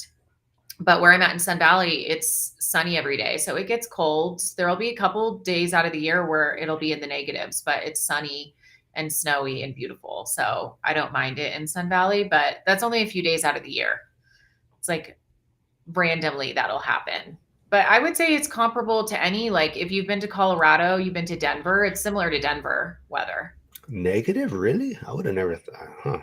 but where I'm at in Sun Valley, it's sunny every day. So it gets cold. There'll be a couple days out of the year where it'll be in the negatives, but it's sunny and snowy and beautiful. So I don't mind it in Sun Valley, but that's only a few days out of the year. It's like randomly that'll happen. But I would say it's comparable to any, like if you've been to Colorado, you've been to Denver, it's similar to Denver weather. Negative, really? I would have never thought, huh?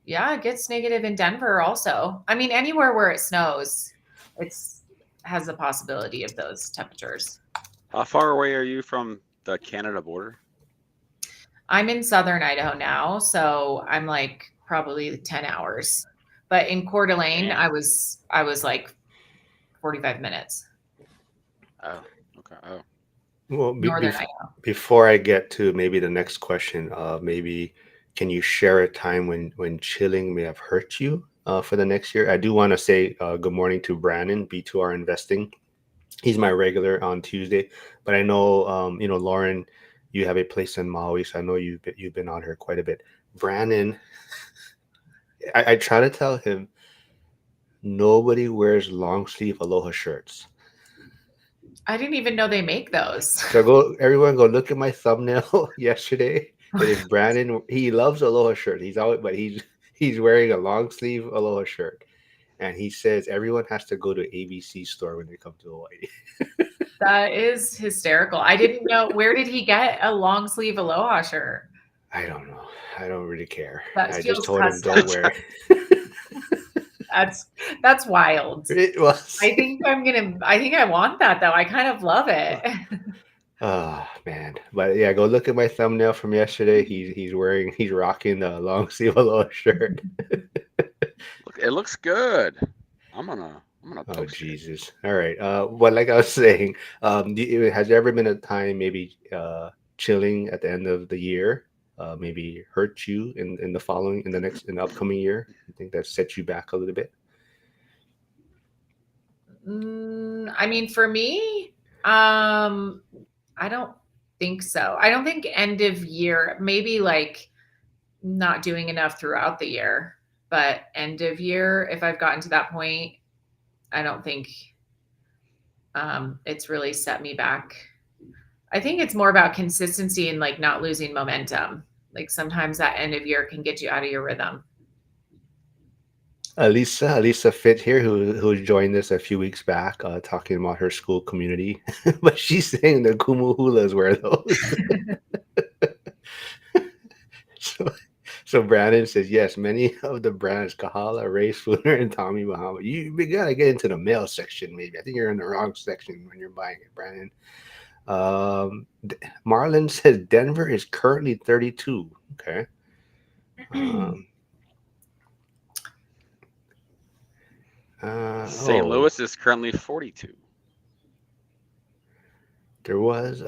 Yeah, it gets negative in Denver also. I mean, anywhere where it snows, it's has the possibility of those temperatures. How far away are you from the Canada border? I'm in southern Idaho now, so I'm like probably 10 hours. But in Coeur d'Alene, Damn. I was like 45 minutes. Oh, okay. Oh, Well, Northern Idaho. before I get to maybe the next question, maybe can you share a time when chilling may have hurt you for the next year? I do want to say good morning to Brandon, B2R Investing. He's my regular on Tuesday, but I know Lauren, you have a place in Maui, so I know you've been on here quite a bit. Brandon, I try to tell him nobody wears long sleeve aloha shirts. I didn't even know they make those. So everyone go look at my thumbnail yesterday. It is Brandon. He loves aloha shirt. He's always, but he's wearing a long sleeve aloha shirt, and he says everyone has to go to ABC store when they come to Hawaii. That is hysterical. I didn't know, where did he get a long sleeve aloha shirt? I don't know. I don't really care. That I just feels told him custom. don't wear That's wild. it. It was. I think I want that though. I kind of love it. Oh man, but yeah, go look at my thumbnail from yesterday. He's rocking the long sleeve aloha shirt. look, it looks good. I'm gonna Oh post it. Jesus! All right. Well, like I was saying, has there ever been a time maybe chilling at the end of the year, maybe hurt you in the following in the upcoming year? You think that set you back a little bit? I mean, for me, I don't think so. I don't think end of year, maybe like not doing enough throughout the year, but end of year, if I've gotten to that point, I don't think it's really set me back. I think it's more about consistency and like not losing momentum. Like sometimes that end of year can get you out of your rhythm. Elisa Fit here, who joined us a few weeks back, talking about her school community, but she's saying the Kumu hulas wear those. So, so Brandon says yes. Many of the brands, Kahala, Ray Spooner, and Tommy Bahama. You gotta get into the male section, maybe. I think you're in the wrong section when you're buying it, Brandon. Marlon says Denver is currently 32. Okay. Um, St. oh, Louis is currently 42. there was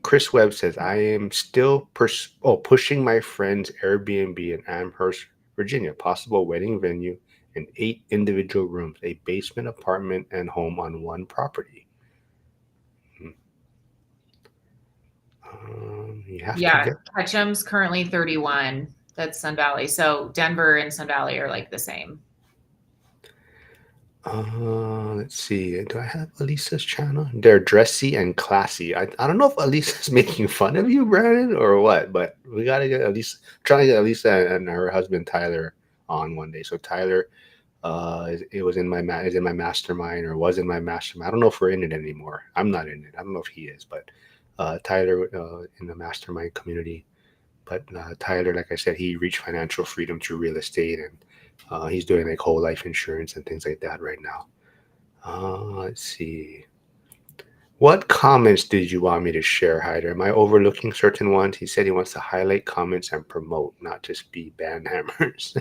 Chris Webb says I am still pushing my friend's Airbnb in Amherst, Virginia. Possible wedding venue and 8 individual rooms, a basement apartment and home on one property. You have to Yeah, get. Ketchum's currently 31. That's Sun Valley. So Denver and Sun Valley are like the same. Let's see. Do I have Elisa's channel? They're dressy and classy. I don't know if Elisa's making fun of you, Brandon, or what, but we gotta get Elisa. Trying to get Elisa and her husband Tyler on one day. So Tyler, it was in my is in my mastermind or was in my mastermind. I don't know if we're in it anymore. I'm not in it. I don't know if he is, but Tyler in the mastermind community. But Tyler, like I said, he reached financial freedom through real estate, and he's doing like whole life insurance and things like that right now. Let's see. What comments did you want me to share, Hyder? Am I overlooking certain ones? He said he wants to highlight comments and promote, not just be band hammers.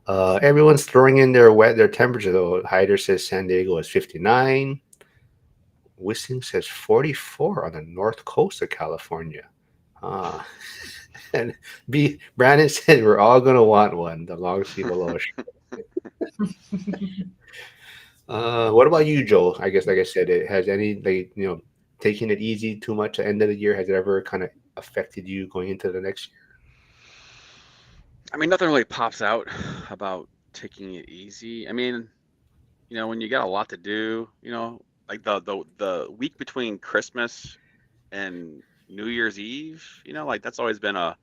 Everyone's throwing in their temperature though. Hyder says San Diego is 59. Wissing says 44 on the north coast of California. Ah. And B Brandon said we're all gonna want one, the long sleeve below. What about you, Joel? I guess like I said, it has any taking it easy too much at the end of the year, has it ever kind of affected you going into the next year? I mean, nothing really pops out about taking it easy. I mean, when you got a lot to do, like the week between Christmas and New Year's Eve, like that's always been a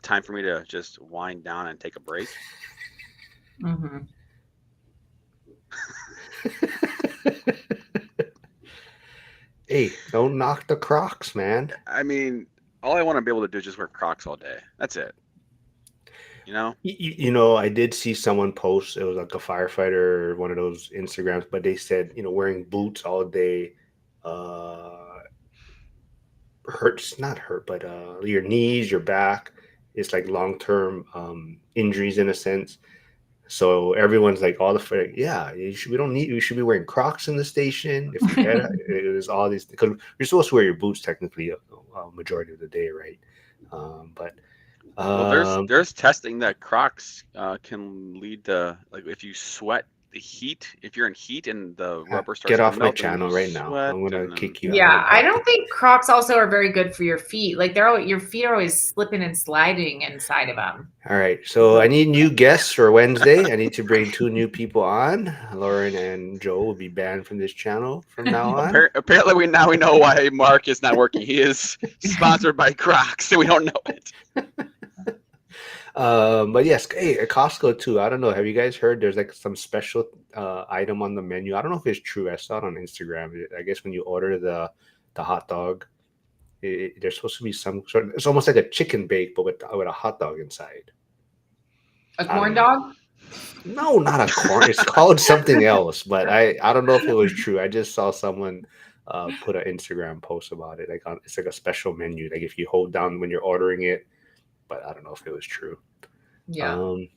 time for me to just wind down and take a break. Mm-hmm. Hey, don't knock the Crocs, man. I mean, all I want to be able to do is just wear Crocs all day. That's it. You know? I did see someone post. It was like a firefighter, one of those Instagrams, but they said, wearing boots all day, hurts, not hurt, but your knees, your back. It's like long term injuries in a sense. So everyone's like, all yeah, we don't need. We should be wearing Crocs in the station. If you get it is all these because you're supposed to wear your boots technically a majority of the day, right? But Well, there's um, there's testing that Crocs can lead to, like, if you sweat the heat, if you're in heat and the rubber get starts to off my melt and you channel right now. sweat I'm gonna and then kick you out of Yeah, the I podcast. don't think Crocs also are very good for your feet. Like your feet are always slipping and sliding inside of them. All right, so I need new guests for Wednesday. I need to bring 2 new people on. Lauren and Joe will be banned from this channel from now on. apparently we know why Mark is not working. He is sponsored by Crocs, and we don't know it. But yes, hey, at Costco too. I don't know. Have you guys heard there's like some special item on the menu? I don't know if it's true. I saw it on Instagram. I guess when you order the hot dog, there's supposed to be some sort. It's almost like a chicken bake, but with a hot dog inside. A I don't corn know. dog? No, not a corn. It's called something else, but I don't know if it was true. I just saw someone put an Instagram post about it. It's like a special menu. Like if you hold down when you're ordering it, but I don't know if it was true. Yeah. Um,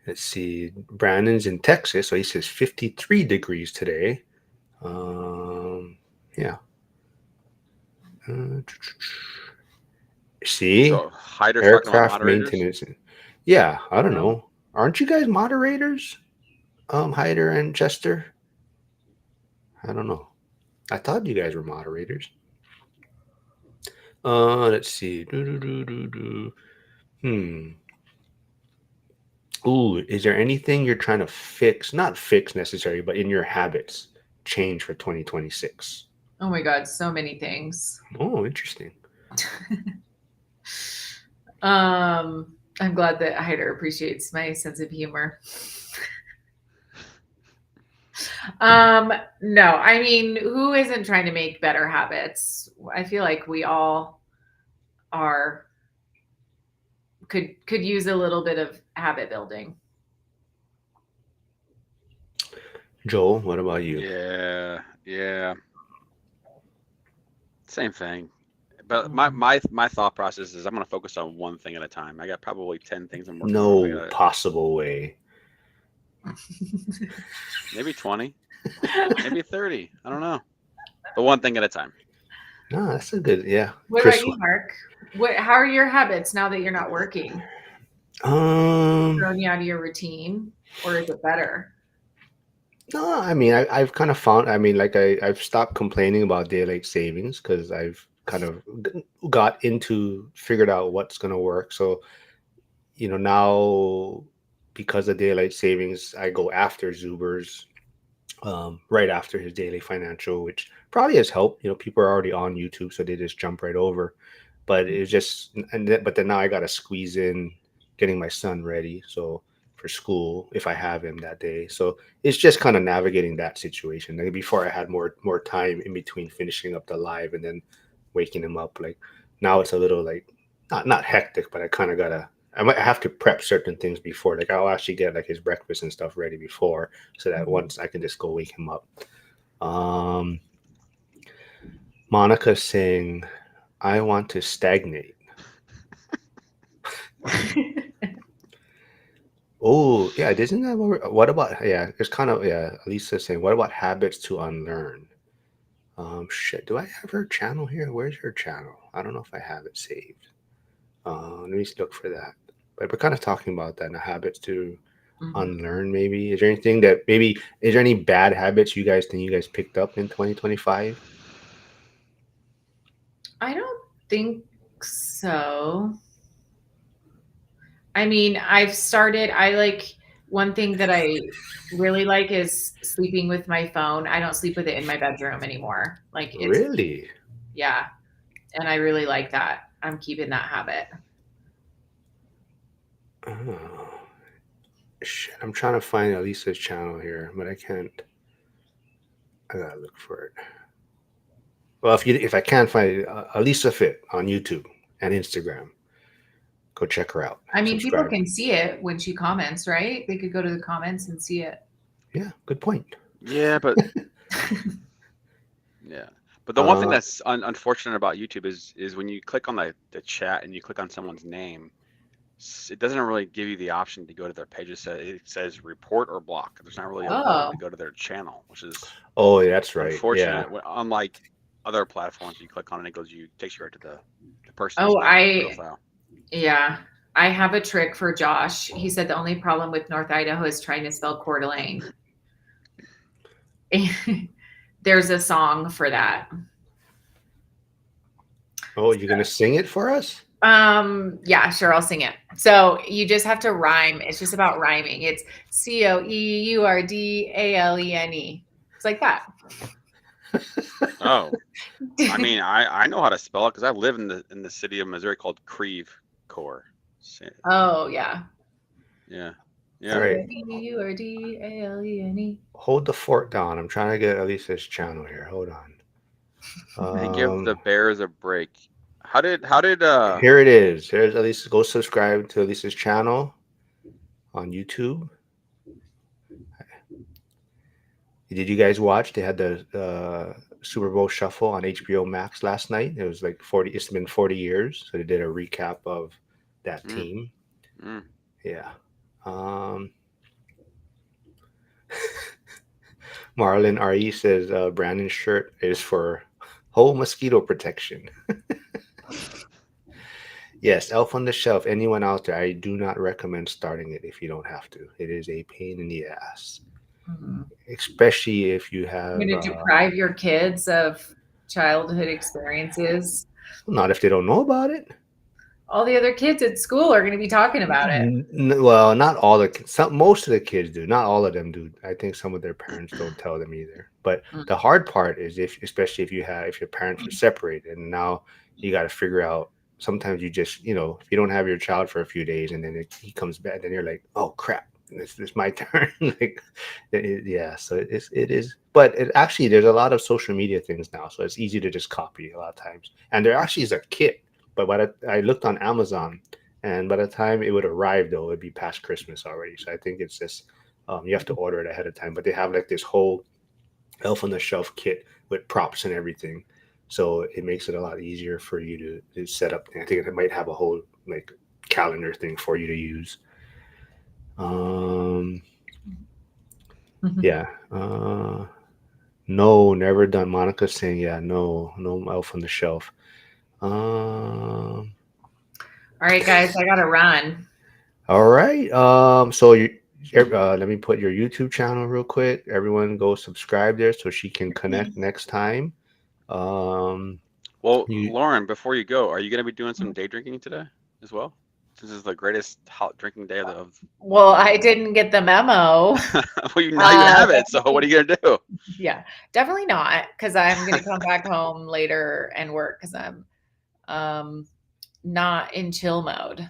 let's see. Brandon's in Texas, so he says 53 degrees today. Yeah. Uh, see, So Hyder's talking about aircraft moderators. maintenance. Yeah, I don't Yeah. know. Aren't you guys moderators? Hyder and Chester. I don't know. I thought you guys were moderators. Let's see. Hmm. Ooh, is there anything you're trying to fix? Not fix necessarily, but in your habits, change for 2026? Oh my God, so many things. Oh, interesting. um, I'm glad that Hyder appreciates my sense of humor. Um, no, I mean, who isn't trying to make better habits? I feel like we all are could use a little bit of habit building. Joel, what about you? Yeah, yeah, same thing. But my thought process is I'm gonna focus on one thing at a time. I got probably 10 things I'm working on. I No gotta possible way. maybe 20, maybe 30. I don't know. But one thing at a time. No, that's a good, yeah. What about Chris, you, Mark? How are your habits now that you're not working? um, Throwing you out of your routine, or is it better? no, I mean, I've kind of found, I mean, like I've stopped complaining about daylight savings because I've kind of got into, figured out what's going to work. So, now because of daylight savings, I go after Zuber's right after his daily financial, which probably has helped. People are already on YouTube, so they just jump right over. But it's just, but then now I got to squeeze in getting my son ready. So for school, if I have him that day. So it's just kind of navigating that situation. Like before, I had more time in between finishing up the live and then waking him up. Like now it's a little like not hectic, but I kind of gotta. I might have to prep certain things before. Like I'll actually get like his breakfast and stuff ready before, so that Mhm. once I can just go wake him up. Um, Monica saying, "I want to stagnate." Oh, yeah, isn't that what about, yeah, it's kind of, yeah, Lisa saying, what about habits to unlearn? Shit, do I have her channel here? Where's her channel? I don't know if I have it saved. Let me look for that. But we're kind of talking about that, the habits to Mhm. unlearn, maybe. Is there anything that maybe, is there any bad habits you guys think you guys picked up in 2025? I don't think so. I mean, I like one thing that I really like is sleeping with my phone. I don't sleep with it in my bedroom anymore. Like it's, Really? yeah. And I really like that. I'm keeping that habit. Oh, shit. I'm trying to find Elisa's channel here, but I can't. I gotta look for it. Well, if I can't find it, Elisa Fit on YouTube and Instagram, go check her out. I mean, people Subscribe. can see it when she comments, right? They could go to the comments and see it. Yeah, good point. Yeah, but yeah. But the one thing Uh, that's unfortunate about YouTube is when you click on the chat and you click on someone's name, it doesn't really give you the option to go to their page. It says report or block. There's not really a button Oh, to go to their channel, which is oh, that's right. Yeah. unfortunate. Unlike other platforms, you click on it, takes you right to the person's oh, name and profile. yeah. I have a trick for Josh. He said the only problem with North Idaho is trying to spell Coeur d'Alene. There's a song for that. Oh, you're gonna sing it for us? Yeah, sure, I'll sing it. So you just have to rhyme. It's just about rhyming. It's COEURDALENE. It's like that. Oh, I mean, I know how to spell it because I live in the city of Missouri called Creve Coeur. Oh yeah. Yeah, All yeah. right. COEURDALENE. Hold the fort down. I'm trying to get Elisa's channel here. Hold And on. give the Bears a break. How did Here it is. Here's Elisa. Go subscribe to Elisa's channel on YouTube. Did you guys watch? They had the Super Bowl Shuffle on HBO Max last night. It was like 40. It's been 40 years, so they did a recap of that mm, team. mm. Yeah. Um, Marlon RE says Brandon's shirt is for whole mosquito protection. Yes, Elf on the Shelf. Anyone out there, I do not recommend starting it if you don't have to. It is a pain in the ass, Mhm. especially if you You're have gonna deprive your kids of childhood experiences. not if they don't know about it. All the other kids at school are going to be talking about it. Well, not all most of the kids do. Not all of them do. I think some of their parents don't tell them either. But Mm. the hard part is especially if your parents are separated, and now you got to figure out. Sometimes you just, if you don't have your child for a few days, and then he comes back, then you're like, oh crap, it's my turn. Like, yeah. So it is, but it actually there's a lot of social media things now, so it's easy to just copy a lot of times. And there actually is a kit, but I looked on Amazon, and by the time it would arrive, though, it'd be past Christmas already. So I think it's just you have to order it ahead of time. But they have like this whole Elf on the Shelf kit with props and everything, so it makes it a lot easier for you to set up. And I think it might have a whole like calendar thing for you to use. Um, yeah. No, never done. Monica saying, yeah, no, no Elf on the Shelf. Um, All right, guys, I got to run. all right. So let me put your YouTube channel real quick. Everyone go subscribe there so she can connect next time. Um, Well, you Lauren, before you go, are you going to be doing some day drinking today as well? This is the greatest hot drinking day Well, the I didn't get the memo. well, now you have it. So what are Definitely, you going to do? yeah, definitely not, because I'm going to come back home later and work because I'm um, not in chill mode.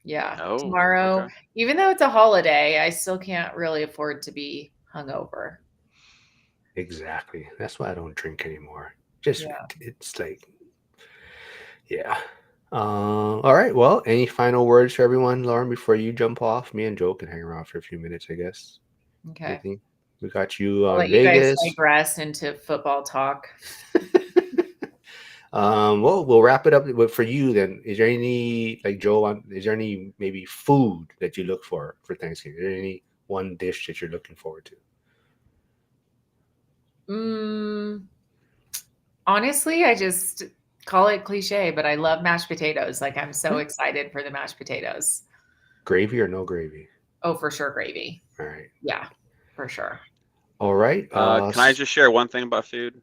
Yeah, Oh, tomorrow, okay. even though it's a holiday, I still can't really afford to be hungover. exactly. That's why I don't drink anymore. Just Yeah. it's like, yeah. All right. Well, any final words for everyone, Lauren, before you jump off? Me and Joe can hang around for a few minutes, I guess. Okay. Anything? We got you I'll on let you guys Vegas. digress into football talk. Well, we'll wrap it up. But for you, then, is there any like Joe? Is there any maybe food that you look for Thanksgiving? Is there any one dish that you're looking forward to? Mm, honestly, I just call it cliche, but I love mashed potatoes. Like I'm so Yeah. excited for the mashed potatoes. Gravy or no gravy? Oh, for sure, gravy. All right. Yeah, for sure. All right. Can I just share one thing about food? The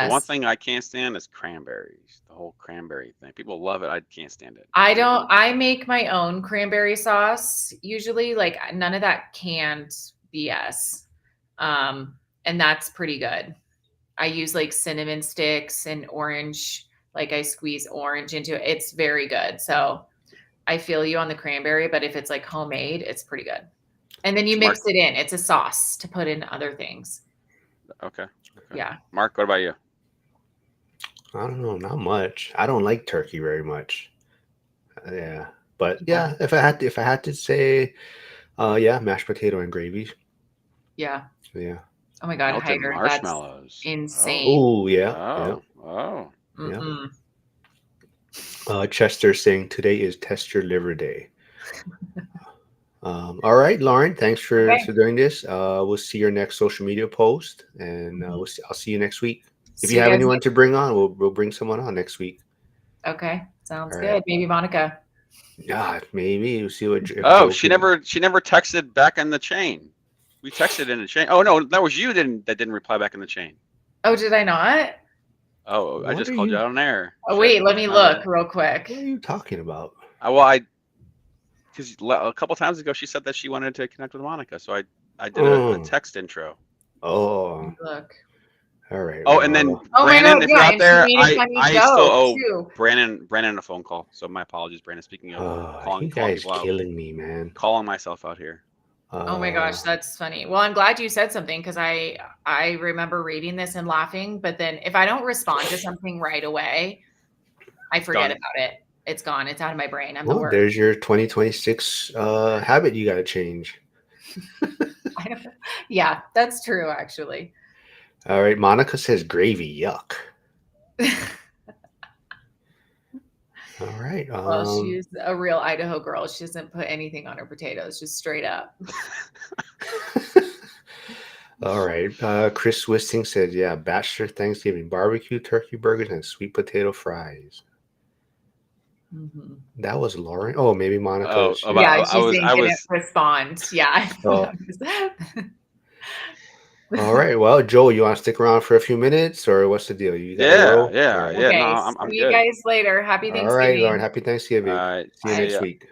one Yes. thing I can't stand is cranberries. The whole cranberry thing. People love it. I can't stand it. I make my own cranberry sauce usually, like none of that canned BS. And that's pretty good. I use like cinnamon sticks and orange, like I squeeze orange into it. It's very good. So I feel you on the cranberry, but if it's like homemade, it's pretty good. And then you So Mark, mix it in. It's a sauce to put in other things. okay, okay. Yeah. Mark, what about you? I don't know, not much. I don't like turkey very much. Yeah, but Yeah. yeah, if I had to say, yeah, mashed potato and gravy. Yeah. Yeah. Oh my God, Melted Hyder, that's marshmallows. Oh, insane. Oh yeah, yeah, oh, oh. yeah. Mm-mm. Chester saying today is Test Your Liver Day. All right, Lauren, thanks for Okay. for doing this. We'll see your next social media post, and Mhm. I'll see you next week. If See you you have guys anyone next. to bring on, we'll bring someone on next week. Okay. Sounds All right. good. Maybe Monica. Yeah, maybe we'll see if Oh, Joe she can. never texted back in the chain. We texted in the chain. Oh no, that was you that didn't reply back in the chain. Oh, did I not? Oh, I What just are called you you? out on air. Oh, Shit, wait, let me my look bad. real quick. What are you talking about? Well, I because a couple times ago she said that she wanted to connect with Monica, so I did a Oh, text intro. Let oh, me look. all right. Oh, and then Well, Oh my Brandon, God, if you're yeah, out and she there, made a funny I still joke owe too. Brandon a phone call. So my apologies, Brandon. Speaking of you calling guys people out, killing me, man. calling myself out here. Oh my Uh, gosh, that's funny. Well, I'm glad you said something because I remember reading this and laughing, but then if I don't respond to something right away, I forget Done. about it. It's gone. It's out of my brain. I'm the well, worst. there's your 2026 habit you got to change. I don't, yeah, that's true actually. All right, Monica says gravy. Yuck. All right. Well, she's a real Idaho girl. She doesn't put anything on her potatoes, just straight up. All right. Chris Wisting said, yeah, bachelor Thanksgiving barbecue, turkey burgers, and sweet potato fries. Mhm. That was Lauren. Oh, maybe Oh, Monica's. Yeah, I she's was saying I didn't was respond. Yeah. Oh, All right. Well, Joe, you want to stick around for a few minutes, or what's the deal? You got to Yeah, go. All yeah, right. yeah. No, Okay, I'm see you good. guys later. Happy All right, Lauren. Thanksgiving. Happy All Thanksgiving. right. See you Bye. See next ya. week.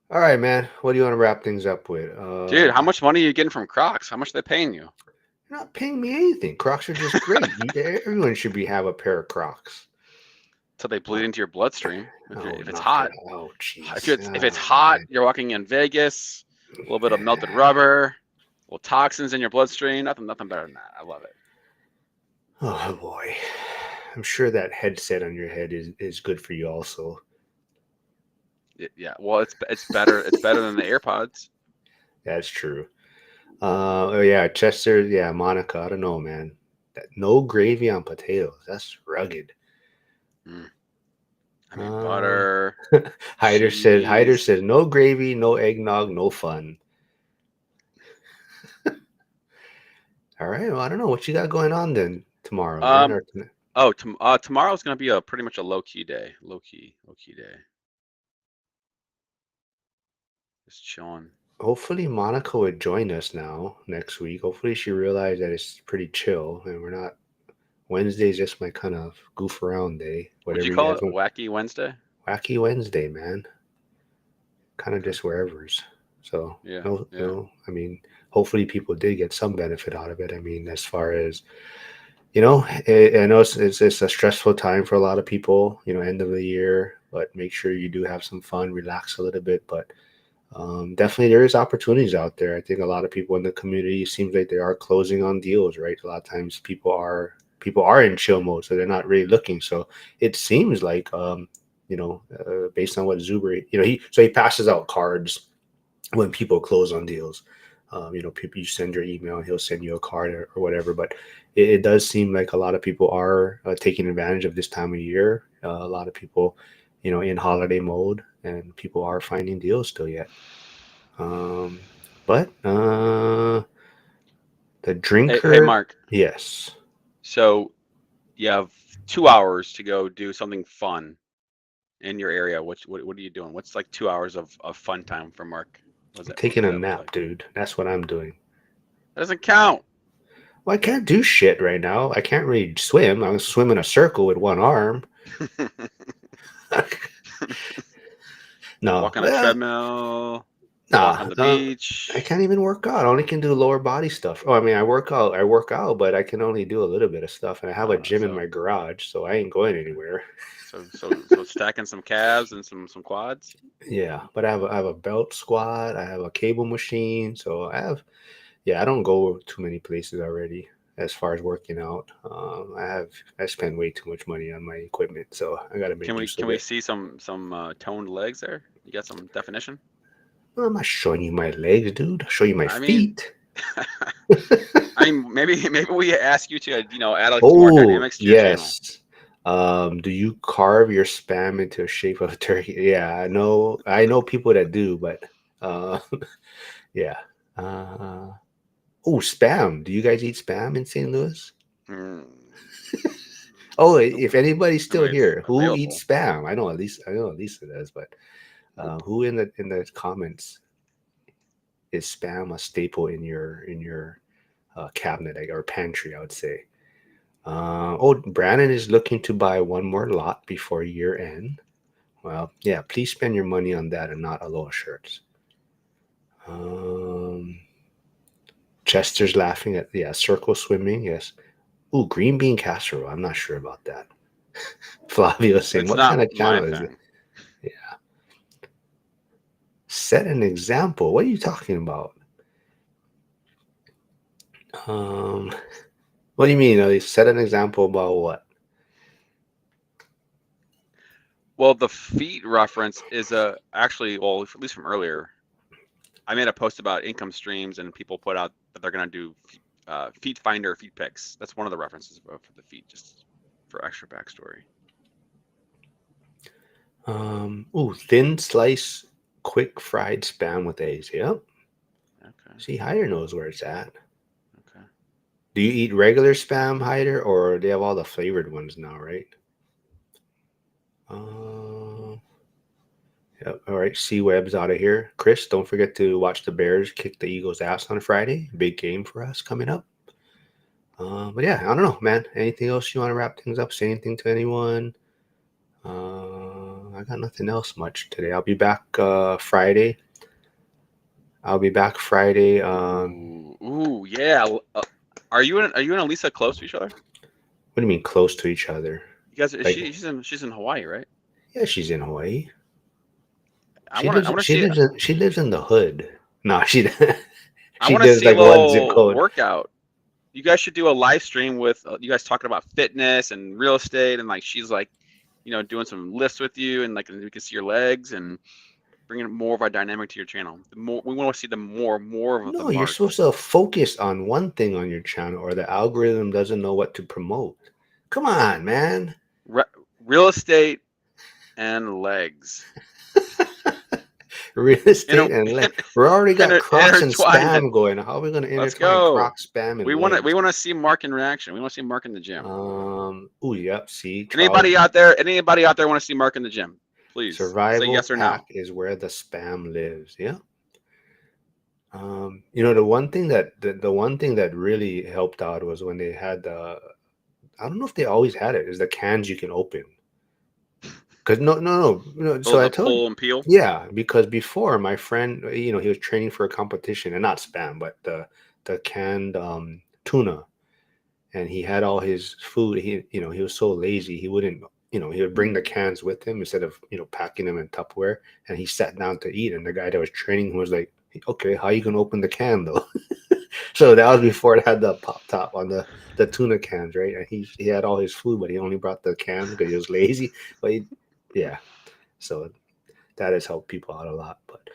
All right, man. What do you want to wrap things up with? Dude, how much money are you getting from Crocs? How much are they paying you? You're not paying me anything. Crocs are just great. Everyone should have a pair of Crocs. Till they bleed Uh, into your bloodstream. oh, If it's knock it hot, out. Oh, if jeez. it's Oh, hot, man. you're walking in Vegas, a little bit of melted rubber, little toxins in your bloodstream. Nothing better than that. I love it. Oh, boy. I'm sure that headset on your head is good for you also. Yeah. Well, it's better. It's better than the AirPods. That's true. Oh yeah, Chester. Yeah, Monica. I don't know, man. No gravy on potatoes. That's rugged. Mm. I mean, Um, butter, Hyder cheese. says no gravy, no eggnog, no fun. All right. Well, I don't know what you got going on then tomorrow, man. Um. Or Oh, tomorrow's gonna be a pretty much a low key day. Low key day. Just chilling. hopefully Monica would join us now next week. Hopefully she realized that it's pretty chill and we're not. Wednesday's just my kind of goof around day. Would you Whatever you call guys it want. Wacky Wednesday? Wacky Wednesday, man. Kind of Okay. just wherever's. So Yeah. no, Yeah. no. I mean, hopefully people did get some benefit out of it. I mean, as far as I know it's a stressful time for a lot of people. End of the year, but make sure you do have some fun, relax a little bit. But definitely there is opportunities out there. I think a lot of people in the community seems like they are closing on deals, right? A lot of times people are in chill mode, so they're not really looking. So it seems like based on what Zuber, he passes out cards when people close on deals. People, you send your email and he'll send you a card or whatever. But it does seem like a lot of people are taking advantage of this time of year. A lot of people, in holiday mode, and people are finding deals still yet. Um, but the Hey, drinker, Mark. yes, So you have 2 hours to go do something fun in your area. What are you doing? What's like 2 hours of fun time for Mark? I'm What taking does a that look nap, like? dude. That's what I'm doing. That doesn't count. Well, I can't do shit right now. I can't really swim. I was swim in a circle with one arm. No, Walk on a treadmill, walk nah, on the I beach. can't even work out. I only can do lower body stuff. Oh, I mean, I work out, but I can only do a little bit of stuff. And I have a gym in So my garage, so I ain't going anywhere. so stacking some calves and some quads. Yeah, but I have a belt squat. I have a cable machine, so yeah. I don't go too many places already as far as working out. I spend way too much money on my equipment, so I got to Can make we use of can we it. see some toned legs there? You got some definition? Well, I'm not showing you my legs, dude. I'll show you my I mean, feet. maybe we ask you to add like some more Oh, dynamics to your channel. yes. Do you carve your spam into a shape of a turkey? Yeah, I know people that do, but uh yeah. Uh oh, spam. Do you guys eat spam in St. Louis? Mm, Oh, nope. if anybody's I still mean, it's here, who eats available. spam? I know Lisa does, but Nope. who in the comments is spam a staple in your cabinet or pantry, I would say. Brandon is looking to buy one more lot before year end. Well, yeah, please spend your money on that and not Aloha shirts. Um, Chester's laughing at, yeah, circle swimming. Yes. Ooh, green bean casserole. I'm not sure about that. Flavio saying, It's what kind not of my channel is it? thing. Yeah. Set an example. What are you talking about? Um, what do you mean? Set an example about what? Well, the feet reference is actually, well, at least from earlier. I made a post about income streams, and people put out that they're gonna do feet finder, feet picks. That's one of the references for the feet, just for extra backstory. Thin slice, quick fried spam with eggs. Yep. Okay. See, Hyder knows where it's at. Okay. Do you eat regular spam, Hyder, or they have all the flavored ones now, right? Uh, Yep. All right. C-Web's out of here. Chris, don't forget to watch the Bears kick the Eagles' ass on Friday. Big game for us coming up. But yeah, I don't know, man. Anything else you want to wrap things up? Say anything to anyone? I got nothing else much today. I'll be back Friday. I'll be back Friday. Ooh, yeah. Are you and Elisa close to each other? What do you mean close to each other? You guys, Like, she's in Hawaii, right? yeah, she's in Hawaii. I want to see She lives in the hood. No, she I she want to lives see a like one zip little code. workout. You guys should do a live stream with you guys talking about fitness and real estate, and like she's like, doing some lifts with you, and like we can see your legs and bringing more of a dynamic to your channel. The more we want to see the more of the No, you're Marc. supposed to focus on one thing on your channel, or the algorithm doesn't know what to promote. Come on, man. Real estate and legs. Real estate and leg. We already got Crocs and Intertwined. spam going. How are we going to Let's intertwine go. Crocs, spam, and We want legs? to see Marc in reaction. We want to see Marc in the gym. Oh, yep. See, Anybody out there want to see Marc in the gym? Please survival say yes or pack no. is where the spam lives. Yeah. The one thing that really helped out was when they had the. I don't know if they always had it. Is the cans you can open. Because no. So I The told pull and peel. yeah, because before my friend, he was training for a competition and not spam, but the canned tuna, and he had all his food. He was so lazy he wouldn't. He would bring the cans with him instead of packing them in Tupperware, and he sat down to eat. And the guy that was training him was like, "Okay, how you gonna open the can though?" So that was before it had the pop top on the tuna cans, right? And he had all his food, but he only brought the cans because he was lazy. But yeah, so that has helped people out a lot. But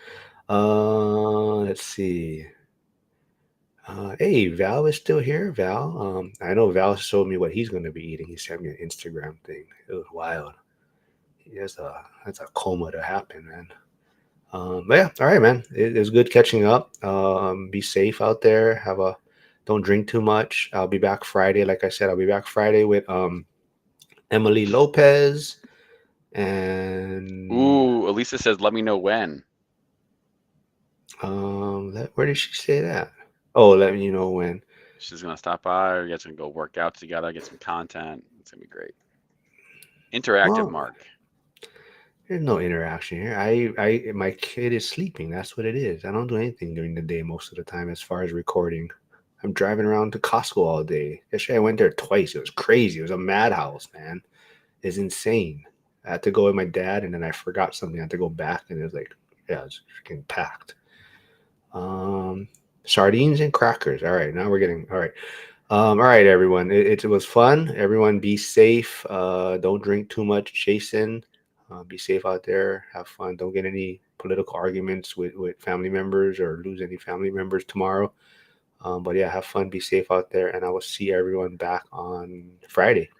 let's see. Hey, Val is still here. Val, I know Val showed me what he's going to be eating. He sent me an Instagram thing. It was wild. That's a coma to happen, man. But yeah, all right, man. It was good catching up. Be safe out there. Don't drink too much. I'll be back Friday. Like I said, I'll be back Friday with Emily Lopez and Ooh, Elisa says, "Let me know when." where did she say that? Oh, let me know when. She's gonna stop by. You guys can go work out together, get some content. It's gonna be great. Interactive, Well, Marc. there's no interaction here. My kid is sleeping. That's what it is. I don't do anything during the day most of the time as far as recording. I'm driving around to Costco all day. Yesterday I went there twice. It was crazy. It was a madhouse, man. It's insane. I had to go with my dad, and then I forgot something. I had to go back, and it was like, yeah, it's freaking packed. Sardines and crackers. All right, now we're getting all right. All right, everyone. It was fun. Everyone, be safe. Don't drink too much. Jason, be safe out there. Have fun. Don't get any political arguments with family members or lose any family members tomorrow. But yeah, have fun. Be safe out there, and I will see everyone back on Friday.